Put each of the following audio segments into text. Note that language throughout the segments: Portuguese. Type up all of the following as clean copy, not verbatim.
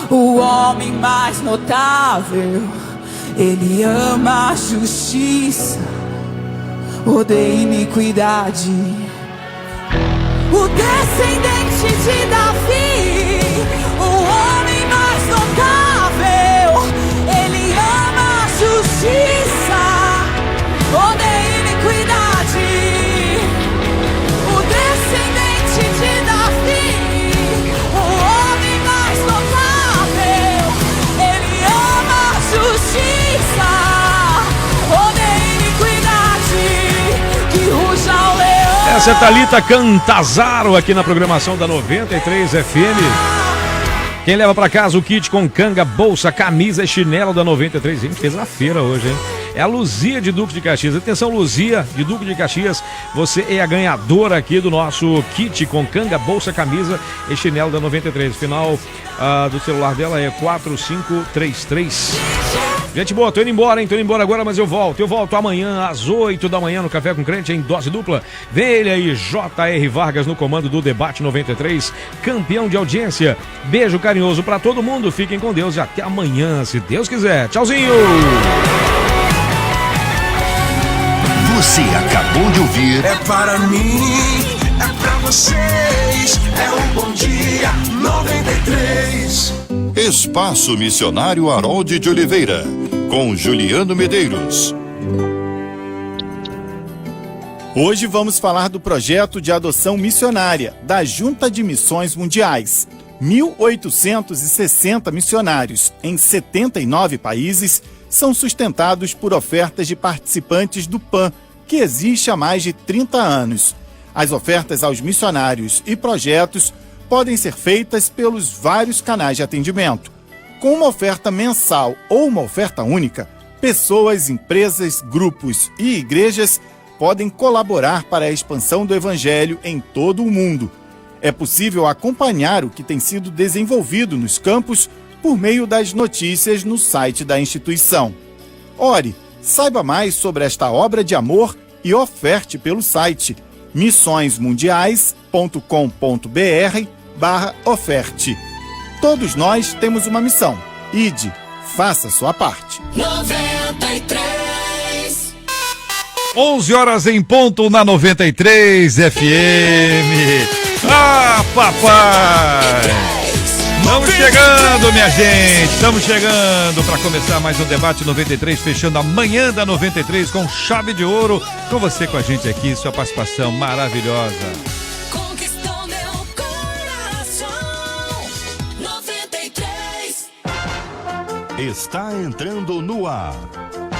o homem mais notável. Ele ama a justiça, odeia iniquidade. O descendente de Davi, o homem mais notável. Ele ama a justiça, odeia iniquidade. O descendente de Davi, o homem mais notável. Ele ama a justiça, odeia iniquidade. Que ruja o leão. Essa é Thalita Cantazaro aqui na programação da 93 FM. Quem leva pra casa o kit com canga, bolsa, camisa e chinelo da 93. A gente fez a feira hoje, hein? É a Luzia de Duque de Caxias. Atenção, Luzia de Duque de Caxias, você é a ganhadora aqui do nosso kit com canga, bolsa, camisa e chinelo da 93. Final do celular dela é 4533. Gente boa, tô indo embora, hein? Tô indo embora agora, mas eu volto. Eu volto amanhã às 8 da manhã no Café com Crente em dose dupla. Vem ele aí, J.R. Vargas no comando do Debate 93, campeão de audiência. Beijo carinhoso pra todo mundo. Fiquem com Deus e até amanhã, se Deus quiser. Tchauzinho! Você acabou de ouvir. É para mim, é pra vocês. É um Bom Dia 93. Espaço Missionário Harold de Oliveira, com Juliano Medeiros. Hoje vamos falar do projeto de adoção missionária da Junta de Missões Mundiais. 1.860 missionários em 79 países são sustentados por ofertas de participantes do PAN, que existe há mais de 30 anos. As ofertas aos missionários e projetos podem ser feitas pelos vários canais de atendimento. Com uma oferta mensal ou uma oferta única, pessoas, empresas, grupos e igrejas podem colaborar para a expansão do Evangelho em todo o mundo. É possível acompanhar o que tem sido desenvolvido nos campos por meio das notícias no site da instituição. Ore, saiba mais sobre esta obra de amor e oferte pelo site missõesmundiais.com.br/oferte. Todos nós temos uma missão. Ide, faça sua parte. 93. 11 horas em ponto na 93 FM. Ah, papai! Estamos chegando, minha gente. Estamos chegando para começar mais um Debate 93, fechando a manhã da 93 com chave de ouro. Com você com a gente aqui, sua participação maravilhosa. Conquistou meu coração. 93. Está entrando no ar.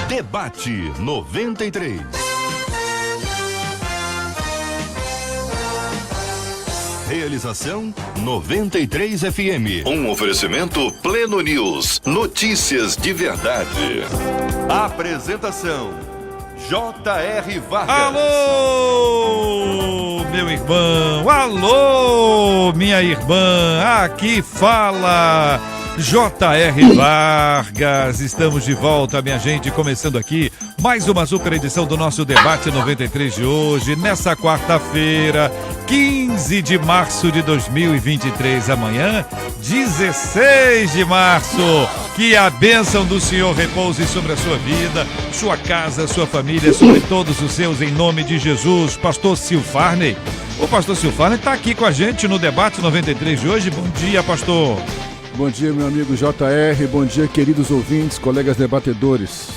Debate 93. Realização 93 FM. Um oferecimento Pleno News. Notícias de verdade. Apresentação J.R. Vargas. Alô, meu irmão. Alô, minha irmã. Aqui fala J.R. Vargas. Estamos de volta, minha gente, começando aqui mais uma super edição do nosso Debate 93 de hoje, nessa quarta-feira, 15 de março de 2023, amanhã, 16 de março. Que a bênção do Senhor repouse sobre a sua vida, sua casa, sua família, sobre todos os seus, em nome de Jesus. Pastor Silfarney. O pastor Silfarney está aqui com a gente no Debate 93 de hoje. Bom dia, pastor. Bom dia, meu amigo JR. Bom dia, queridos ouvintes, colegas debatedores.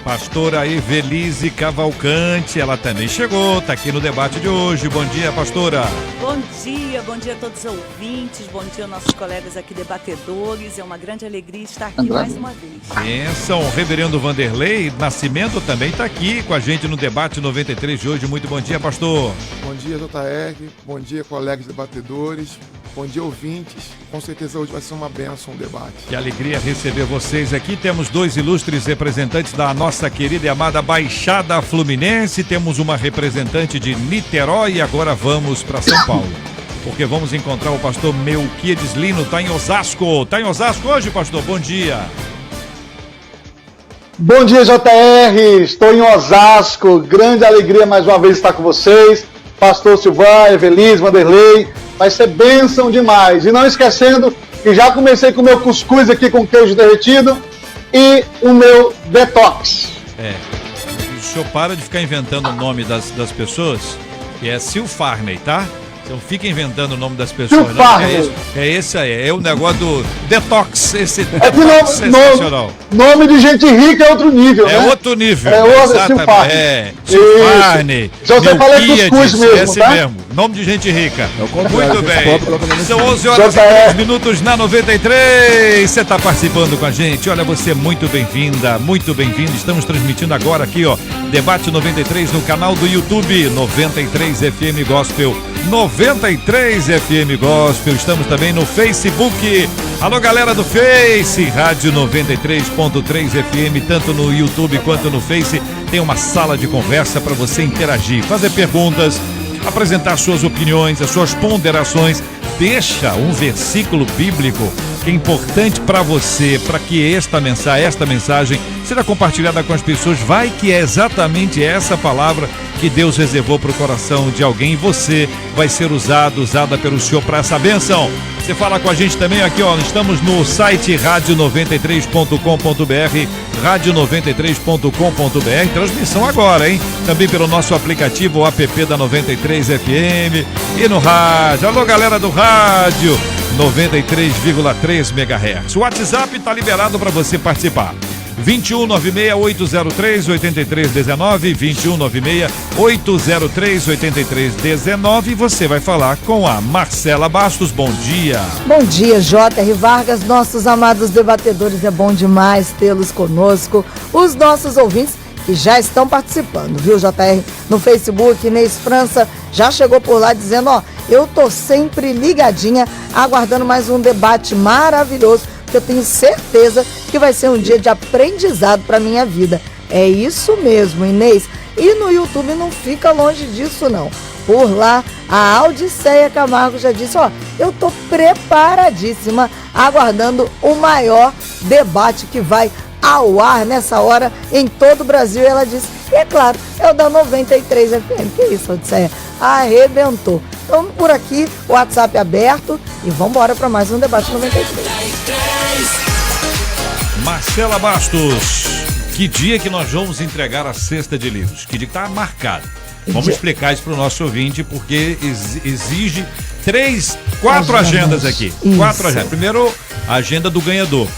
Pastora Evelise Cavalcante, ela também chegou, está aqui no debate de hoje. Bom dia, pastora. Bom dia a todos os ouvintes, bom dia aos nossos colegas aqui debatedores. É uma grande alegria estar aqui mais uma vez. Bênção, o reverendo Vanderlei Nascimento também está aqui com a gente no debate 93 de hoje. Muito bom dia, pastor. Bom dia, JR. Bom dia, colegas debatedores. Bom dia, ouvintes. Com certeza hoje vai ser uma bênção o debate. Que alegria receber vocês aqui. Temos dois ilustres representantes da nossa querida e amada Baixada Fluminense. Temos uma representante de Niterói e agora vamos para São Paulo, porque vamos encontrar o pastor Melquiades Lino. Está em Osasco. Está em Osasco hoje, pastor? Bom dia. Bom dia, JR. Estou em Osasco. Grande alegria mais uma vez estar com vocês. Pastor Silvan, Evelise, Vanderlei. Vai ser bênção demais. E não esquecendo E já comecei com o meu cuscuz aqui com queijo derretido e o meu detox. O senhor para de ficar inventando o nome das pessoas, que é Sil Farney, tá? Não fica inventando o nome das pessoas, não. É esse aí, é o negócio do detox, esse detox sensacional. Nome de gente rica é outro nível, né? É outro nível. É outro, exatamente. Sil Farney. Já você fala cuscuz mesmo, esse tá? mesmo, nome de gente rica. Muito bem. São 11 horas e 3 minutos na 93. Você está participando com a gente. Olha, você é muito bem-vinda, muito bem-vindo. Estamos transmitindo agora aqui, ó, Debate 93 no canal do YouTube 93 FM Gospel. 93 FM Gospel. Estamos também no Facebook. Alô, galera do Face, Rádio 93.3 FM, tanto no YouTube quanto no Face. Tem uma sala de conversa para você interagir, fazer perguntas, apresentar suas opiniões, as suas ponderações. Deixa um versículo bíblico que é importante para você, para que esta mensagem seja compartilhada com as pessoas. Vai que é exatamente essa palavra que Deus reservou para o coração de alguém e você vai ser usada pelo Senhor para essa bênção. Você fala com a gente também aqui, ó, estamos no site radio93.com.br, radio93.com.br, transmissão agora, hein? Também pelo nosso aplicativo, o app da 93 FM e no rádio. Alô, galera do rádio, 93,3 MHz. O WhatsApp está liberado para você participar. 2196-803-8319, 2196-803-8319. Você vai falar com a Marcela Bastos. Bom dia. Bom dia, J.R. Vargas, nossos amados debatedores. É bom demais tê-los conosco. Os nossos ouvintes que já estão participando, viu, J.R.? No Facebook, Inês França já chegou por lá dizendo, ó, eu tô sempre ligadinha, aguardando mais um debate maravilhoso, porque eu tenho certeza que vai ser um dia de aprendizado para minha vida. É isso mesmo, Inês. E no YouTube não fica longe disso, não. Por lá, a Audiceia Camargo já disse, ó, eu tô preparadíssima, aguardando o maior debate que vai ao ar nessa hora em todo o Brasil. E ela disse, e é claro, é o da 93 FM. Que isso, Audiceia? Arrebentou. Então, por aqui, o WhatsApp aberto e vamos embora para mais um Debate 93. Marcela Bastos, que dia que nós vamos entregar a cesta de livros? Que dia que está marcado? Vamos explicar isso para o nosso ouvinte, porque exige 4 agendas aqui. Isso. 4 agendas. Primeiro, a agenda do ganhador.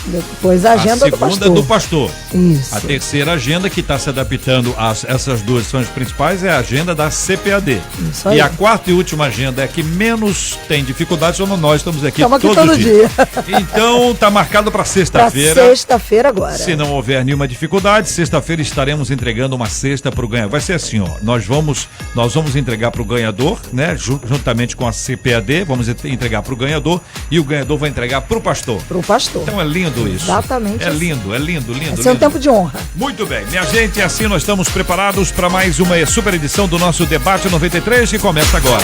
Depois a agenda do pastor. A segunda do pastor. Isso. A terceira agenda, que está se adaptando a essas duas são as principais, é a agenda da CPAD. Isso aí. E a quarta e última agenda é que menos tem dificuldade, somos nós, estamos aqui todo dia. Então tá marcado para sexta-feira. Para sexta-feira agora. Se não houver nenhuma dificuldade, sexta-feira estaremos entregando uma cesta para o ganhador. Vai ser assim, ó, nós vamos entregar para o ganhador, né, juntamente com a CPAD, vamos entregar para o ganhador e o ganhador vai entregar para o pastor. Para o pastor. Então é lindo isso. Exatamente. É lindo. Esse é um tempo de honra. Muito bem, minha gente, assim nós estamos preparados para mais uma super edição do nosso Debate 93 que começa agora.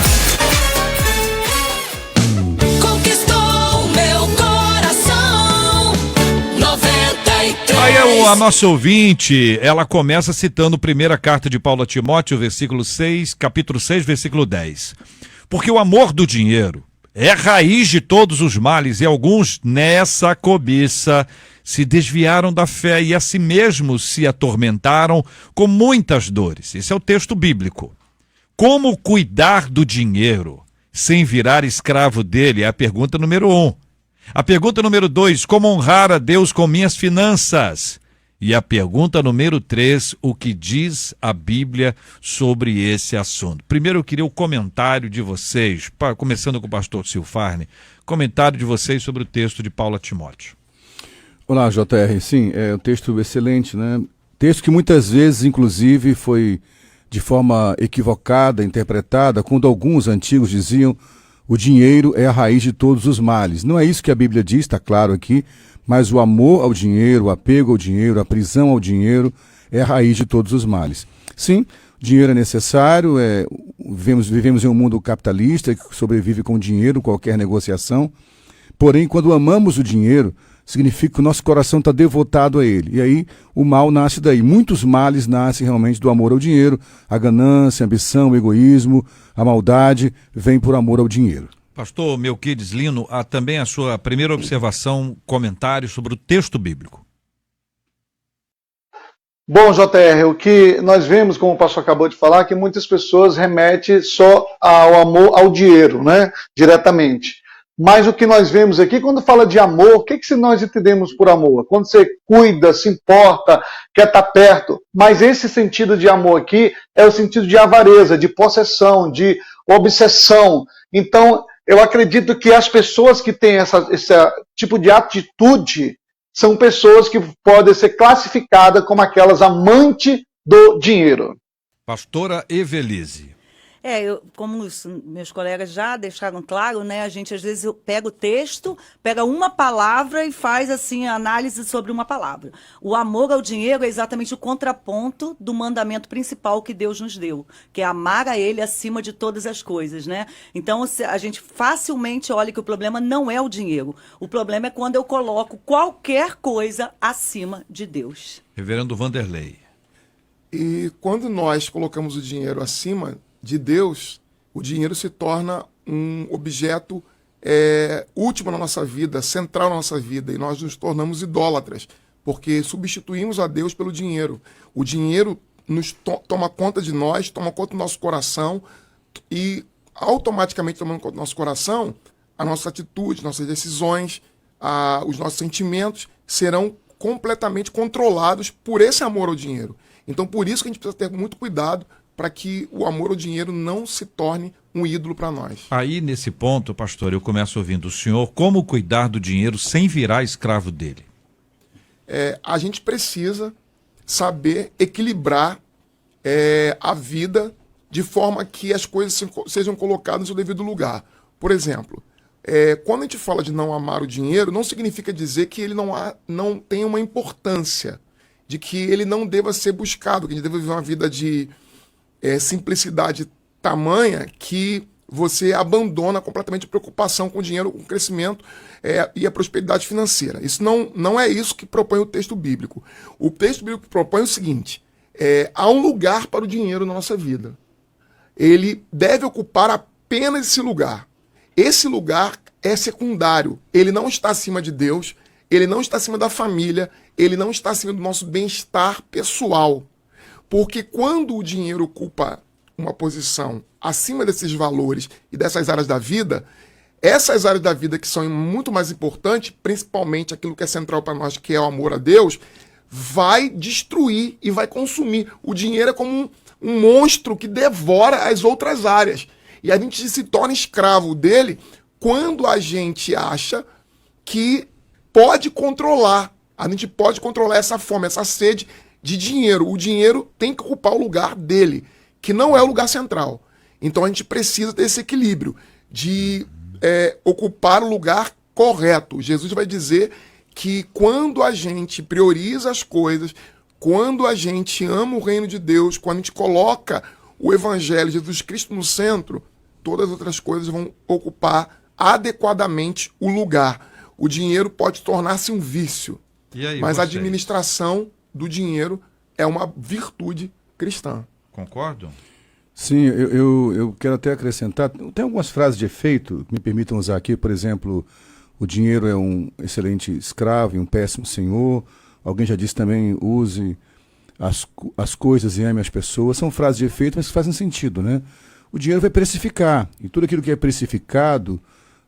Conquistou meu coração, 93. Aí a nossa ouvinte, ela começa citando a primeira carta de Paulo a Timóteo, capítulo 6, versículo 10. Porque o amor do dinheiro é a raiz de todos os males, e alguns nessa cobiça se desviaram da fé e a si mesmos se atormentaram com muitas dores. Esse é o texto bíblico. Como cuidar do dinheiro sem virar escravo dele? É a pergunta número 1. A pergunta número 2, como honrar a Deus com minhas finanças? E a pergunta número 3, o que diz a Bíblia sobre esse assunto? Primeiro eu queria o comentário de vocês, começando com o pastor Sil Farney, comentário de vocês sobre o texto de Paulo a Timóteo. Olá, JR, sim, é um texto excelente, né? Texto que muitas vezes, inclusive, foi de forma equivocada, interpretada, quando alguns antigos diziam o dinheiro é a raiz de todos os males. Não é isso que a Bíblia diz, está claro aqui, mas o amor ao dinheiro, o apego ao dinheiro, a prisão ao dinheiro é a raiz de todos os males. Sim, dinheiro é necessário, vivemos em um mundo capitalista que sobrevive com dinheiro, qualquer negociação, porém, quando amamos o dinheiro, significa que o nosso coração está devotado a ele. E aí o mal nasce daí. Muitos males nascem realmente do amor ao dinheiro, a ganância, a ambição, o egoísmo, a maldade, vem por amor ao dinheiro. Pastor Melquides Lino, também a sua primeira observação, comentário sobre o texto bíblico. Bom, JR, o que nós vemos, como o pastor acabou de falar, que muitas pessoas remetem só ao amor, ao dinheiro, né? Diretamente. Mas o que nós vemos aqui, quando fala de amor, o que nós entendemos por amor? Quando você cuida, se importa, quer estar perto. Mas esse sentido de amor aqui é o sentido de avareza, de possessão, de obsessão. Então, eu acredito que as pessoas que têm esse tipo de atitude são pessoas que podem ser classificadas como aquelas amantes do dinheiro. Pastora Evelise. Como os meus colegas já deixaram claro, né? A gente às vezes pega o texto, pega uma palavra e faz assim a análise sobre uma palavra. O amor ao dinheiro é exatamente o contraponto do mandamento principal que Deus nos deu, que é amar a Ele acima de todas as coisas, né? Então a gente facilmente olha que o problema não é o dinheiro. O problema é quando eu coloco qualquer coisa acima de Deus. Reverendo Vanderlei. E quando nós colocamos o dinheiro acima de Deus, o dinheiro se torna um objeto último na nossa vida, central na nossa vida, e nós nos tornamos idólatras, porque substituímos a Deus pelo dinheiro. O dinheiro toma conta de nós, toma conta do nosso coração, e automaticamente tomando conta do nosso coração, a nossa atitude, nossas decisões, os nossos sentimentos serão completamente controlados por esse amor ao dinheiro. Então, por isso que a gente precisa ter muito cuidado para que o amor ao dinheiro não se torne um ídolo para nós. Aí, nesse ponto, pastor, eu começo ouvindo o senhor, como cuidar do dinheiro sem virar escravo dele? A gente precisa saber equilibrar a vida de forma que as coisas sejam colocadas no seu devido lugar. Por exemplo, quando a gente fala de não amar o dinheiro, não significa dizer que ele não tem uma importância, de que ele não deva ser buscado, que a gente deva viver uma vida de simplicidade tamanha que você abandona completamente a preocupação com o dinheiro, com o crescimento e a prosperidade financeira. Isso não é isso que propõe o texto bíblico. O texto bíblico propõe o seguinte: há um lugar para o dinheiro na nossa vida. Ele deve ocupar apenas esse lugar. Esse lugar é secundário. Ele não está acima de Deus, ele não está acima da família, ele não está acima do nosso bem-estar pessoal. Porque quando o dinheiro ocupa uma posição acima desses valores e dessas áreas da vida, essas áreas da vida que são muito mais importantes, principalmente aquilo que é central para nós, que é o amor a Deus, vai destruir e vai consumir. O dinheiro é como um monstro que devora as outras áreas. E a gente se torna escravo dele quando a gente acha que pode controlar. A gente pode controlar essa fome, essa sede de dinheiro. O dinheiro tem que ocupar o lugar dele, que não é o lugar central. Então a gente precisa desse equilíbrio de ocupar o lugar correto. Jesus vai dizer que quando a gente prioriza as coisas, quando a gente ama o reino de Deus, quando a gente coloca o evangelho de Jesus Cristo no centro, todas as outras coisas vão ocupar adequadamente o lugar. O dinheiro pode tornar-se um vício, mas a administração do dinheiro é uma virtude cristã. Concordam? Sim, eu quero até acrescentar, tem algumas frases de efeito que me permitam usar aqui, por exemplo, o dinheiro é um excelente escravo e um péssimo senhor. Alguém já disse também, use as coisas e ame as pessoas. São frases de efeito, mas que fazem sentido, né? O dinheiro vai precificar, e tudo aquilo que é precificado,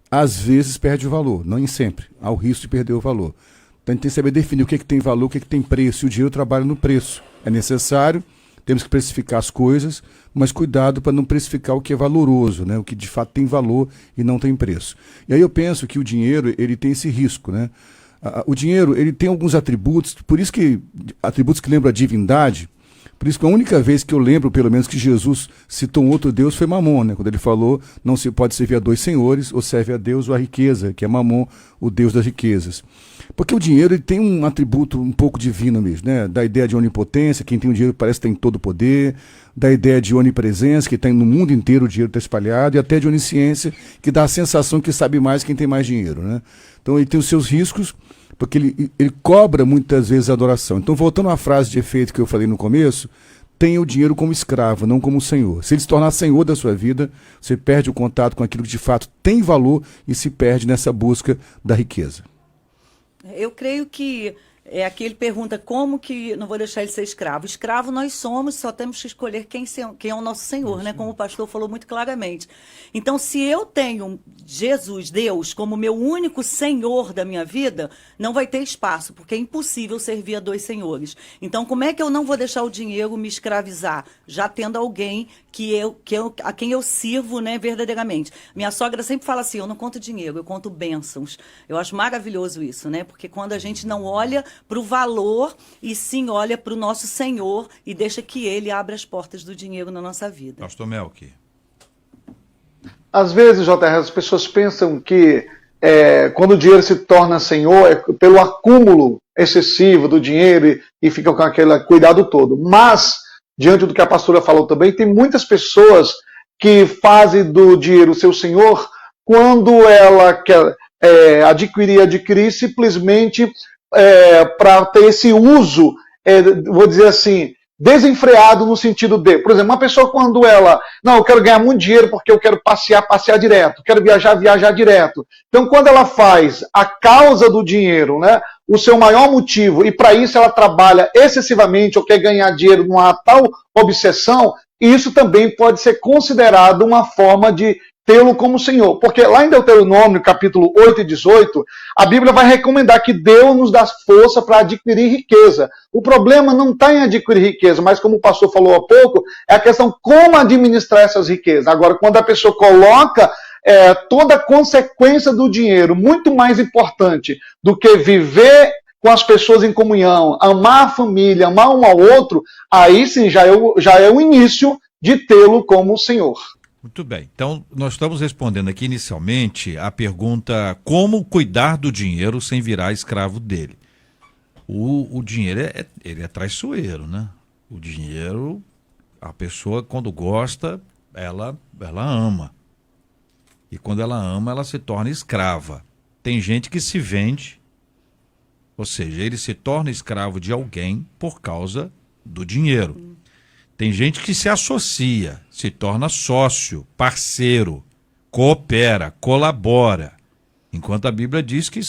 às vezes perde o valor, não em sempre. Há o risco de perder o valor. Então a gente tem que saber definir o que tem valor, o que tem preço, e o dinheiro trabalha no preço. É necessário, temos que precificar as coisas, mas cuidado para não precificar o que é valoroso, né? O que de fato tem valor e não tem preço. E aí eu penso que o dinheiro, ele tem esse risco, né? O dinheiro, ele tem alguns atributos, por isso que atributos que lembram a divindade. Por isso que a única vez que eu lembro, pelo menos, que Jesus citou um outro Deus foi Mamon, né? Quando ele falou, não se pode servir a dois senhores, ou serve a Deus ou a riqueza, que é Mamon, o Deus das riquezas. Porque o dinheiro, ele tem um atributo um pouco divino mesmo, né? Da ideia de onipotência, quem tem o dinheiro parece que tem todo o poder, da ideia de onipresença, que tem no mundo inteiro o dinheiro está espalhado, e até de onisciência, que dá a sensação que sabe mais quem tem mais dinheiro, né? Então ele tem os seus riscos, porque ele cobra muitas vezes a adoração. Então, voltando à frase de efeito que eu falei no começo, tenha o dinheiro como escravo, não como senhor. Se ele se tornar senhor da sua vida, você perde o contato com aquilo que de fato tem valor e se perde nessa busca da riqueza. Eu creio que aqui ele pergunta como que não vou deixar ele ser escravo. Escravo nós somos, só temos que escolher quem é o nosso Senhor, né? Como o pastor falou muito claramente. Então, se eu tenho Jesus, Deus, como meu único Senhor da minha vida, não vai ter espaço, porque é impossível servir a dois senhores. Então, como é que eu não vou deixar o dinheiro me escravizar? Já tendo alguém a quem eu sirvo, né, verdadeiramente. Minha sogra sempre fala assim, eu não conto dinheiro, eu conto bênçãos. Eu acho maravilhoso isso, né? Porque quando a gente não olha para o valor e sim olha para o nosso Senhor e deixa que Ele abra as portas do dinheiro na nossa vida. Pastor Melk. Às vezes, JR, as pessoas pensam que quando o dinheiro se torna senhor é pelo acúmulo excessivo do dinheiro e fica com aquele cuidado todo. Mas, diante do que a pastora falou também, tem muitas pessoas que fazem do dinheiro seu senhor quando ela quer adquirir simplesmente para ter esse uso, vou dizer assim, desenfreado no sentido de, por exemplo, uma pessoa quando eu quero ganhar muito dinheiro porque eu quero passear direto, quero viajar direto. Então, quando ela faz a causa do dinheiro, né, o seu maior motivo, e para isso ela trabalha excessivamente ou quer ganhar dinheiro numa tal obsessão, isso também pode ser considerado uma forma de tê-lo como Senhor. Porque lá em Deuteronômio, capítulo 8 e 18, a Bíblia vai recomendar que Deus nos dá força para adquirir riqueza. O problema não está em adquirir riqueza, mas como o pastor falou há pouco, é a questão como administrar essas riquezas. Agora, quando a pessoa coloca toda a consequência do dinheiro, muito mais importante do que viver com as pessoas em comunhão, amar a família, amar um ao outro, aí sim já é o início de tê-lo como Senhor. Muito bem. Então, nós estamos respondendo aqui inicialmente a pergunta como cuidar do dinheiro sem virar escravo dele. O dinheiro ele é traiçoeiro, né? O dinheiro, a pessoa quando gosta, ela ama. E quando ela ama, ela se torna escrava. Tem gente que se vende, ou seja, ele se torna escravo de alguém por causa do dinheiro. Tem gente que se associa, se torna sócio, parceiro, coopera, colabora. Enquanto a Bíblia diz que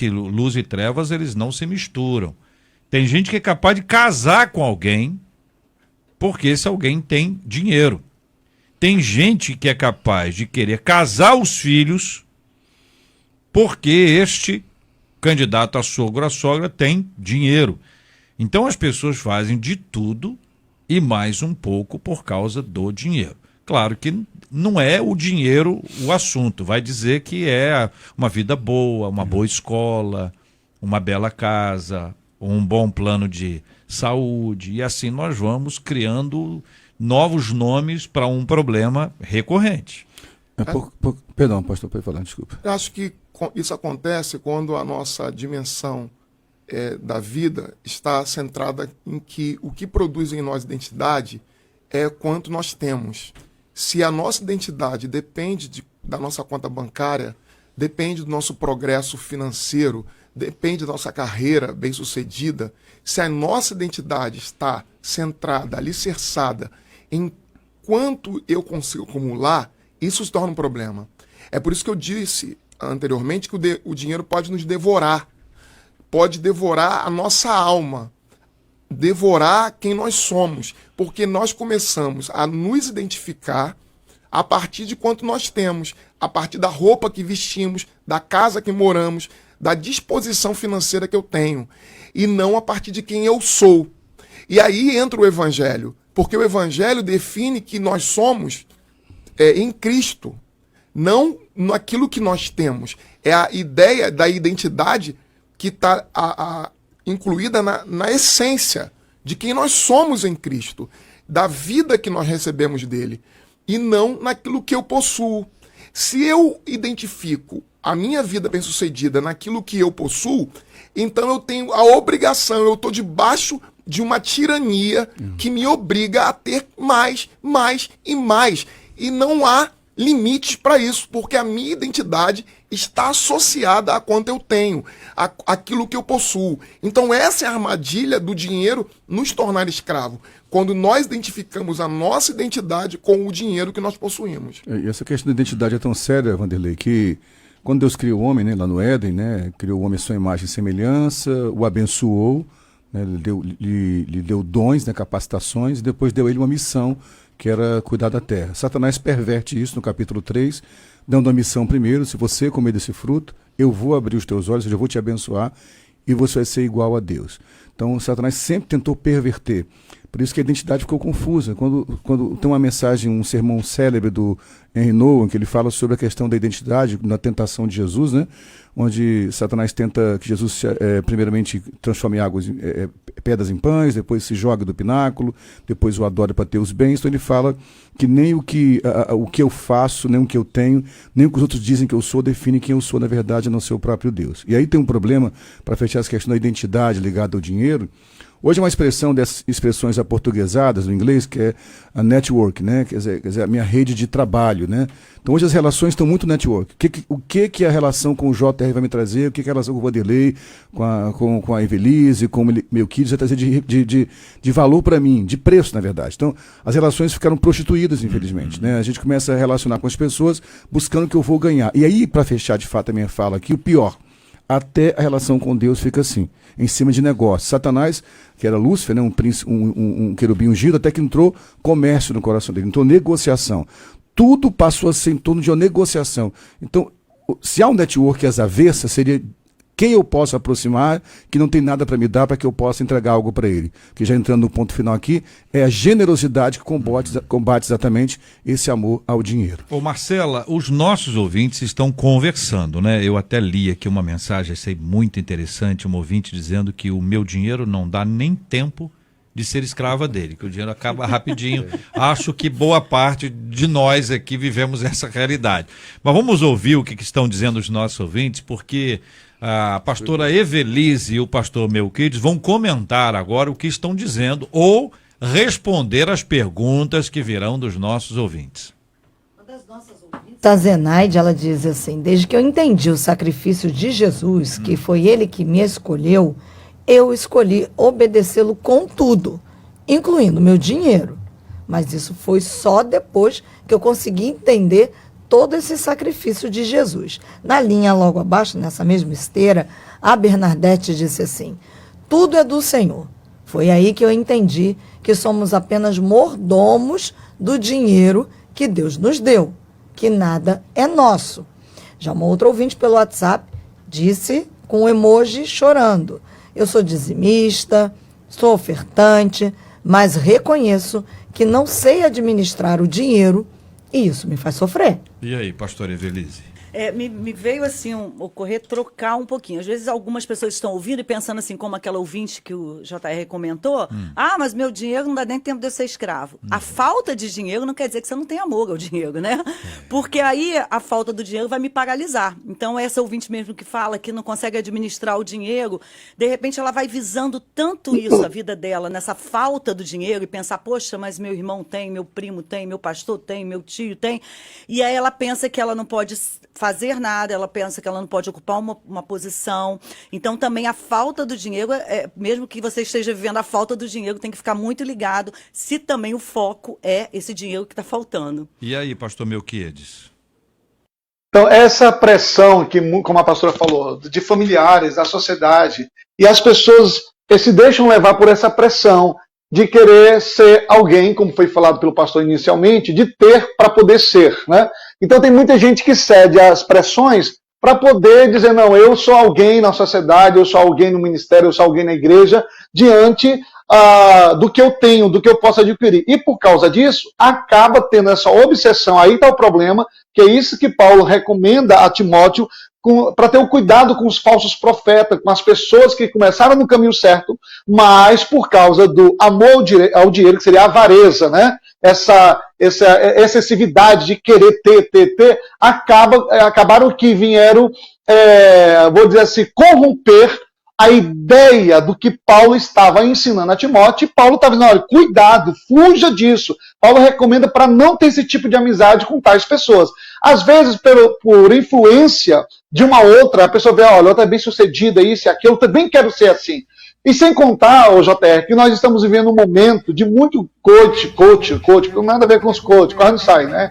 luz e trevas eles não se misturam. Tem gente que é capaz de casar com alguém porque esse alguém tem dinheiro. Tem gente que é capaz de querer casar os filhos porque este candidato a sogro ou a sogra tem dinheiro. Então as pessoas fazem de tudo e mais um pouco por causa do dinheiro. Claro que não é o dinheiro o assunto, vai dizer que é uma vida boa, uma boa escola, uma bela casa, um bom plano de saúde, e assim nós vamos criando novos nomes para um problema recorrente. Perdão, pastor, pode falar, desculpa. Eu acho que isso acontece quando a nossa dimensão da vida está centrada em que o que produz em nós identidade é quanto nós temos. Se a nossa identidade depende da nossa conta bancária, depende do nosso progresso financeiro, depende da nossa carreira bem-sucedida, se a nossa identidade está centrada, alicerçada em quanto eu consigo acumular, isso se torna um problema. É por isso que eu disse anteriormente que o dinheiro pode nos devorar. Pode devorar a nossa alma, devorar quem nós somos, porque nós começamos a nos identificar a partir de quanto nós temos, a partir da roupa que vestimos, da casa que moramos, da disposição financeira que eu tenho, e não a partir de quem eu sou. E aí entra o Evangelho, porque o Evangelho define que nós somos em Cristo, não naquilo que nós temos. É a ideia da identidade que está incluída na essência de quem nós somos em Cristo, da vida que nós recebemos dele, e não naquilo que eu possuo. Se eu identifico a minha vida bem-sucedida naquilo que eu possuo, então eu tenho a obrigação, eu estou debaixo de uma tirania que me obriga a ter mais e mais. E não há limites para isso, porque a minha identidade está associada a quanto eu tenho, aquilo que eu possuo. Então essa é a armadilha do dinheiro nos tornar escravo, quando nós identificamos a nossa identidade com o dinheiro que nós possuímos. E essa questão da identidade é tão séria, Vanderlei, que quando Deus criou o homem, né, lá no Éden, né, criou o homem à sua imagem e semelhança, o abençoou, né, lhe deu dons, né, capacitações, e depois deu a ele uma missão, que era cuidar da terra. Satanás perverte isso no capítulo 3, dando a missão primeiro: se você comer desse fruto, eu vou abrir os teus olhos, eu vou te abençoar, e você vai ser igual a Deus. Então, Satanás sempre tentou perverter. Por isso que a identidade ficou confusa. Quando tem uma mensagem, um sermão célebre do Henry Nouwen, que ele fala sobre a questão da identidade na tentação de Jesus, né? Onde Satanás tenta que Jesus, primeiramente, transforme pedras em pães, depois se joga do pináculo, depois o adora para ter os bens. Então ele fala que nem o que eu faço, nem o que eu tenho, nem o que os outros dizem que eu sou, define quem eu sou, na verdade, a não ser o próprio Deus. E aí tem um problema, para fechar essa questão da identidade ligada ao dinheiro. Hoje é uma expressão dessas expressões aportuguesadas no inglês, que é a network, né? Quer dizer, a minha rede de trabalho, né? Então hoje as relações estão muito network. O que a relação com o JR vai me trazer? O que a relação com o Vanderlei, com a Evelise, com o Melquides vai trazer de valor para mim, de preço, na verdade. Então as relações ficaram prostituídas, infelizmente, né? A gente começa a relacionar com as pessoas buscando o que eu vou ganhar. E aí, para fechar de fato a minha fala aqui, o pior: até a relação com Deus fica assim, em cima de negócio. Satanás, que era Lúcifer, né, um querubim ungido, até que entrou comércio no coração dele, entrou negociação. Tudo passou a ser em torno de uma negociação. Então, se há um network às avessas, seria quem eu posso aproximar, que não tem nada para me dar, para que eu possa entregar algo para ele. Que já entrando no ponto final aqui, é a generosidade que combate exatamente esse amor ao dinheiro. Ô Marcela, os nossos ouvintes estão conversando, né? Eu até li aqui uma mensagem, achei muito interessante, um ouvinte dizendo que o meu dinheiro não dá nem tempo de ser escrava dele, que o dinheiro acaba rapidinho. Acho que boa parte de nós aqui vivemos essa realidade. Mas vamos ouvir o que estão dizendo os nossos ouvintes, porque a pastora Evelise e o pastor Melquides vão comentar agora o que estão dizendo ou responder às perguntas que virão dos nossos ouvintes. A Zenaide, ela diz assim: desde que eu entendi o sacrifício de Jesus, que foi ele que me escolheu, eu escolhi obedecê-lo com tudo, incluindo meu dinheiro. Mas isso foi só depois que eu consegui entender todo esse sacrifício de Jesus. Na linha logo abaixo, nessa mesma esteira, a Bernadette disse assim: tudo é do Senhor. Foi aí que eu entendi que somos apenas mordomos do dinheiro que Deus nos deu, que nada é nosso. Já uma outra ouvinte pelo WhatsApp disse com um emoji chorando: eu sou dizimista, sou ofertante, mas reconheço que não sei administrar o dinheiro e isso me faz sofrer. E aí, pastora Evelise? Me veio assim ocorrer trocar um pouquinho. Às vezes algumas pessoas estão ouvindo e pensando assim, como aquela ouvinte que o JR comentou: mas meu dinheiro não dá nem tempo de eu ser escravo. A falta de dinheiro não quer dizer que você não tem amor ao dinheiro, né? Porque aí a falta do dinheiro vai me paralisar. Então essa ouvinte mesmo que fala que não consegue administrar o dinheiro, de repente ela vai visando tanto isso, a vida dela, nessa falta do dinheiro, e pensar: poxa, mas meu irmão tem, meu primo tem, meu pastor tem, meu tio tem. E aí ela pensa que ela não pode fazer nada, ela pensa que ela não pode ocupar uma posição. Então também a falta do dinheiro, mesmo que você esteja vivendo a falta do dinheiro, tem que ficar muito ligado se também o foco é esse dinheiro que está faltando. E aí, pastor Melquides? Então, essa pressão que, como a pastora falou, de familiares, da sociedade, e as pessoas se deixam levar por essa pressão de querer ser alguém, como foi falado pelo pastor inicialmente, de ter para poder ser, né? Então tem muita gente que cede às pressões para poder dizer: não, eu sou alguém na sociedade, eu sou alguém no ministério, eu sou alguém na igreja, diante do que eu tenho, do que eu posso adquirir. E por causa disso, acaba tendo essa obsessão. Aí está o problema, que é isso que Paulo recomenda a Timóteo, para ter o cuidado com os falsos profetas, com as pessoas que começaram no caminho certo, mas por causa do amor ao dinheiro, que seria a avareza, né? Essa excessividade de querer ter, acabaram que vieram, vou dizer assim, corromper a ideia do que Paulo estava ensinando a Timóteo, e Paulo estava dizendo, olha, cuidado, fuja disso. Paulo recomenda para não ter esse tipo de amizade com tais pessoas. Às vezes, por influência de uma outra, a pessoa vê, olha, outra é bem sucedida, isso e aquilo, eu também quero ser assim. E sem contar, JR, que nós estamos vivendo um momento de muito coach, não nada a ver com os coach, quase não sai, né?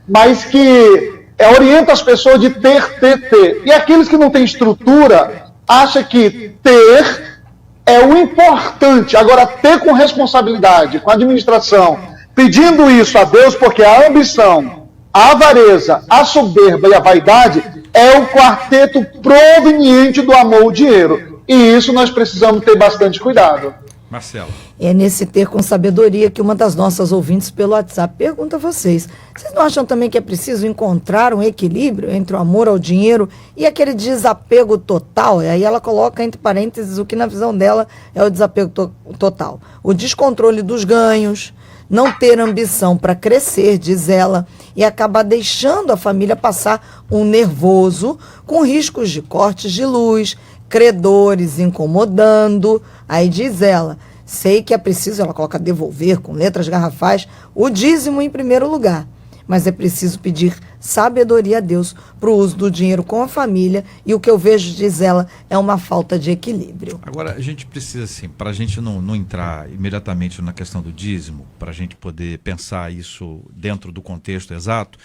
Mas que orienta as pessoas de ter. E aqueles que não têm estrutura, acham que ter é o importante. Agora, ter com responsabilidade, com administração, pedindo isso a Deus, porque a ambição, a avareza, a soberba e a vaidade é o quarteto proveniente do amor ao dinheiro. E isso nós precisamos ter bastante cuidado. Marcelo. É nesse ter com sabedoria que uma das nossas ouvintes pelo WhatsApp pergunta a vocês. Vocês não acham também que é preciso encontrar um equilíbrio entre o amor ao dinheiro e aquele desapego total? E aí ela coloca entre parênteses o que na visão dela é o desapego total. O descontrole dos ganhos, não ter ambição para crescer, diz ela, e acabar deixando a família passar um nervoso com riscos de cortes de luz, credores incomodando. Aí diz ela, sei que é preciso, ela coloca devolver com letras garrafais, o dízimo em primeiro lugar. Mas é preciso pedir sabedoria a Deus para o uso do dinheiro com a família. E o que eu vejo, diz ela, é uma falta de equilíbrio. Agora, a gente precisa, assim, para a gente não entrar imediatamente na questão do dízimo, para a gente poder pensar isso dentro do contexto exato,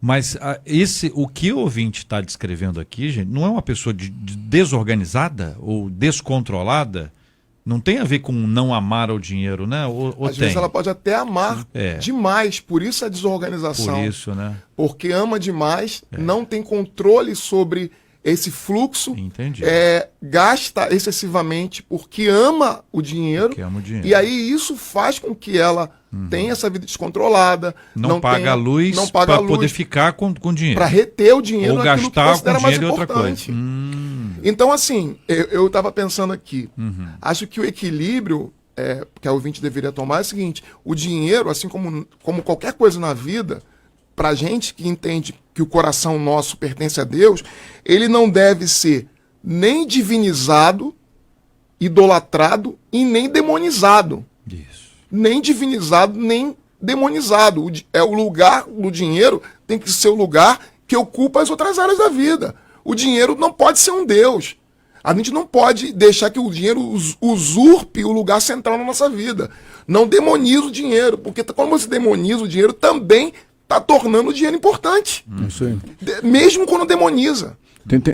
mas o que o ouvinte está descrevendo aqui, gente, não é uma pessoa desorganizada ou descontrolada? Não tem a ver com não amar ao dinheiro, né? Ou Às vezes ela pode até amar demais, por isso a desorganização. Por isso, né? Porque ama demais, não tem controle sobre esse fluxo, gasta excessivamente porque ama o dinheiro. E aí isso faz com que ela tenha essa vida descontrolada. Não paga a luz para poder ficar com dinheiro. Para reter o dinheiro. Ou gastar com dinheiro é outra coisa. Então, assim, eu estava pensando aqui, acho que o equilíbrio que a ouvinte deveria tomar é o seguinte, o dinheiro, assim como qualquer coisa na vida, para gente que entende que o coração nosso pertence a Deus, ele não deve ser nem divinizado, idolatrado e nem demonizado. Isso. Nem divinizado, nem demonizado. O lugar do dinheiro tem que ser o lugar que ocupa as outras áreas da vida. O dinheiro não pode ser um Deus. A gente não pode deixar que o dinheiro usurpe o lugar central na nossa vida. Não demoniza o dinheiro, porque quando você demoniza o dinheiro, também está tornando o dinheiro importante. Isso aí. Mesmo quando demoniza.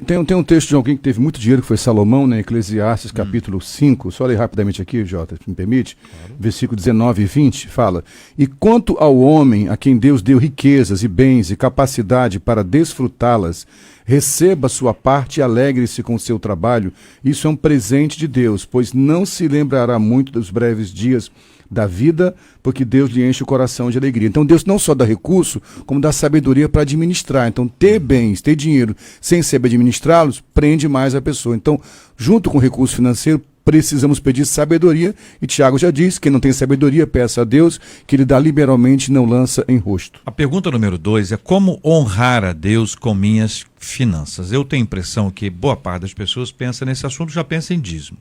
Tem um texto de alguém que teve muito dinheiro, que foi Salomão, né? Eclesiastes, capítulo 5. Só ler rapidamente aqui, Jota, se me permite. Claro. Versículo 19 e 20, fala: E quanto ao homem a quem Deus deu riquezas e bens e capacidade para desfrutá-las, receba sua parte e alegre-se com seu trabalho. Isso é um presente de Deus, pois não se lembrará muito dos breves dias da vida, porque Deus lhe enche o coração de alegria. Então Deus não só dá recurso, como dá sabedoria para administrar. Então ter bens, ter dinheiro, sem saber administrá-los, prende mais a pessoa. Então, junto com o recurso financeiro, precisamos pedir sabedoria, e Tiago já disse, quem não tem sabedoria, peça a Deus, que ele dá liberalmente e não lança em rosto. A pergunta número 2 é como honrar a Deus com minhas finanças. Eu tenho a impressão que boa parte das pessoas pensa nesse assunto, já pensa em dízimo.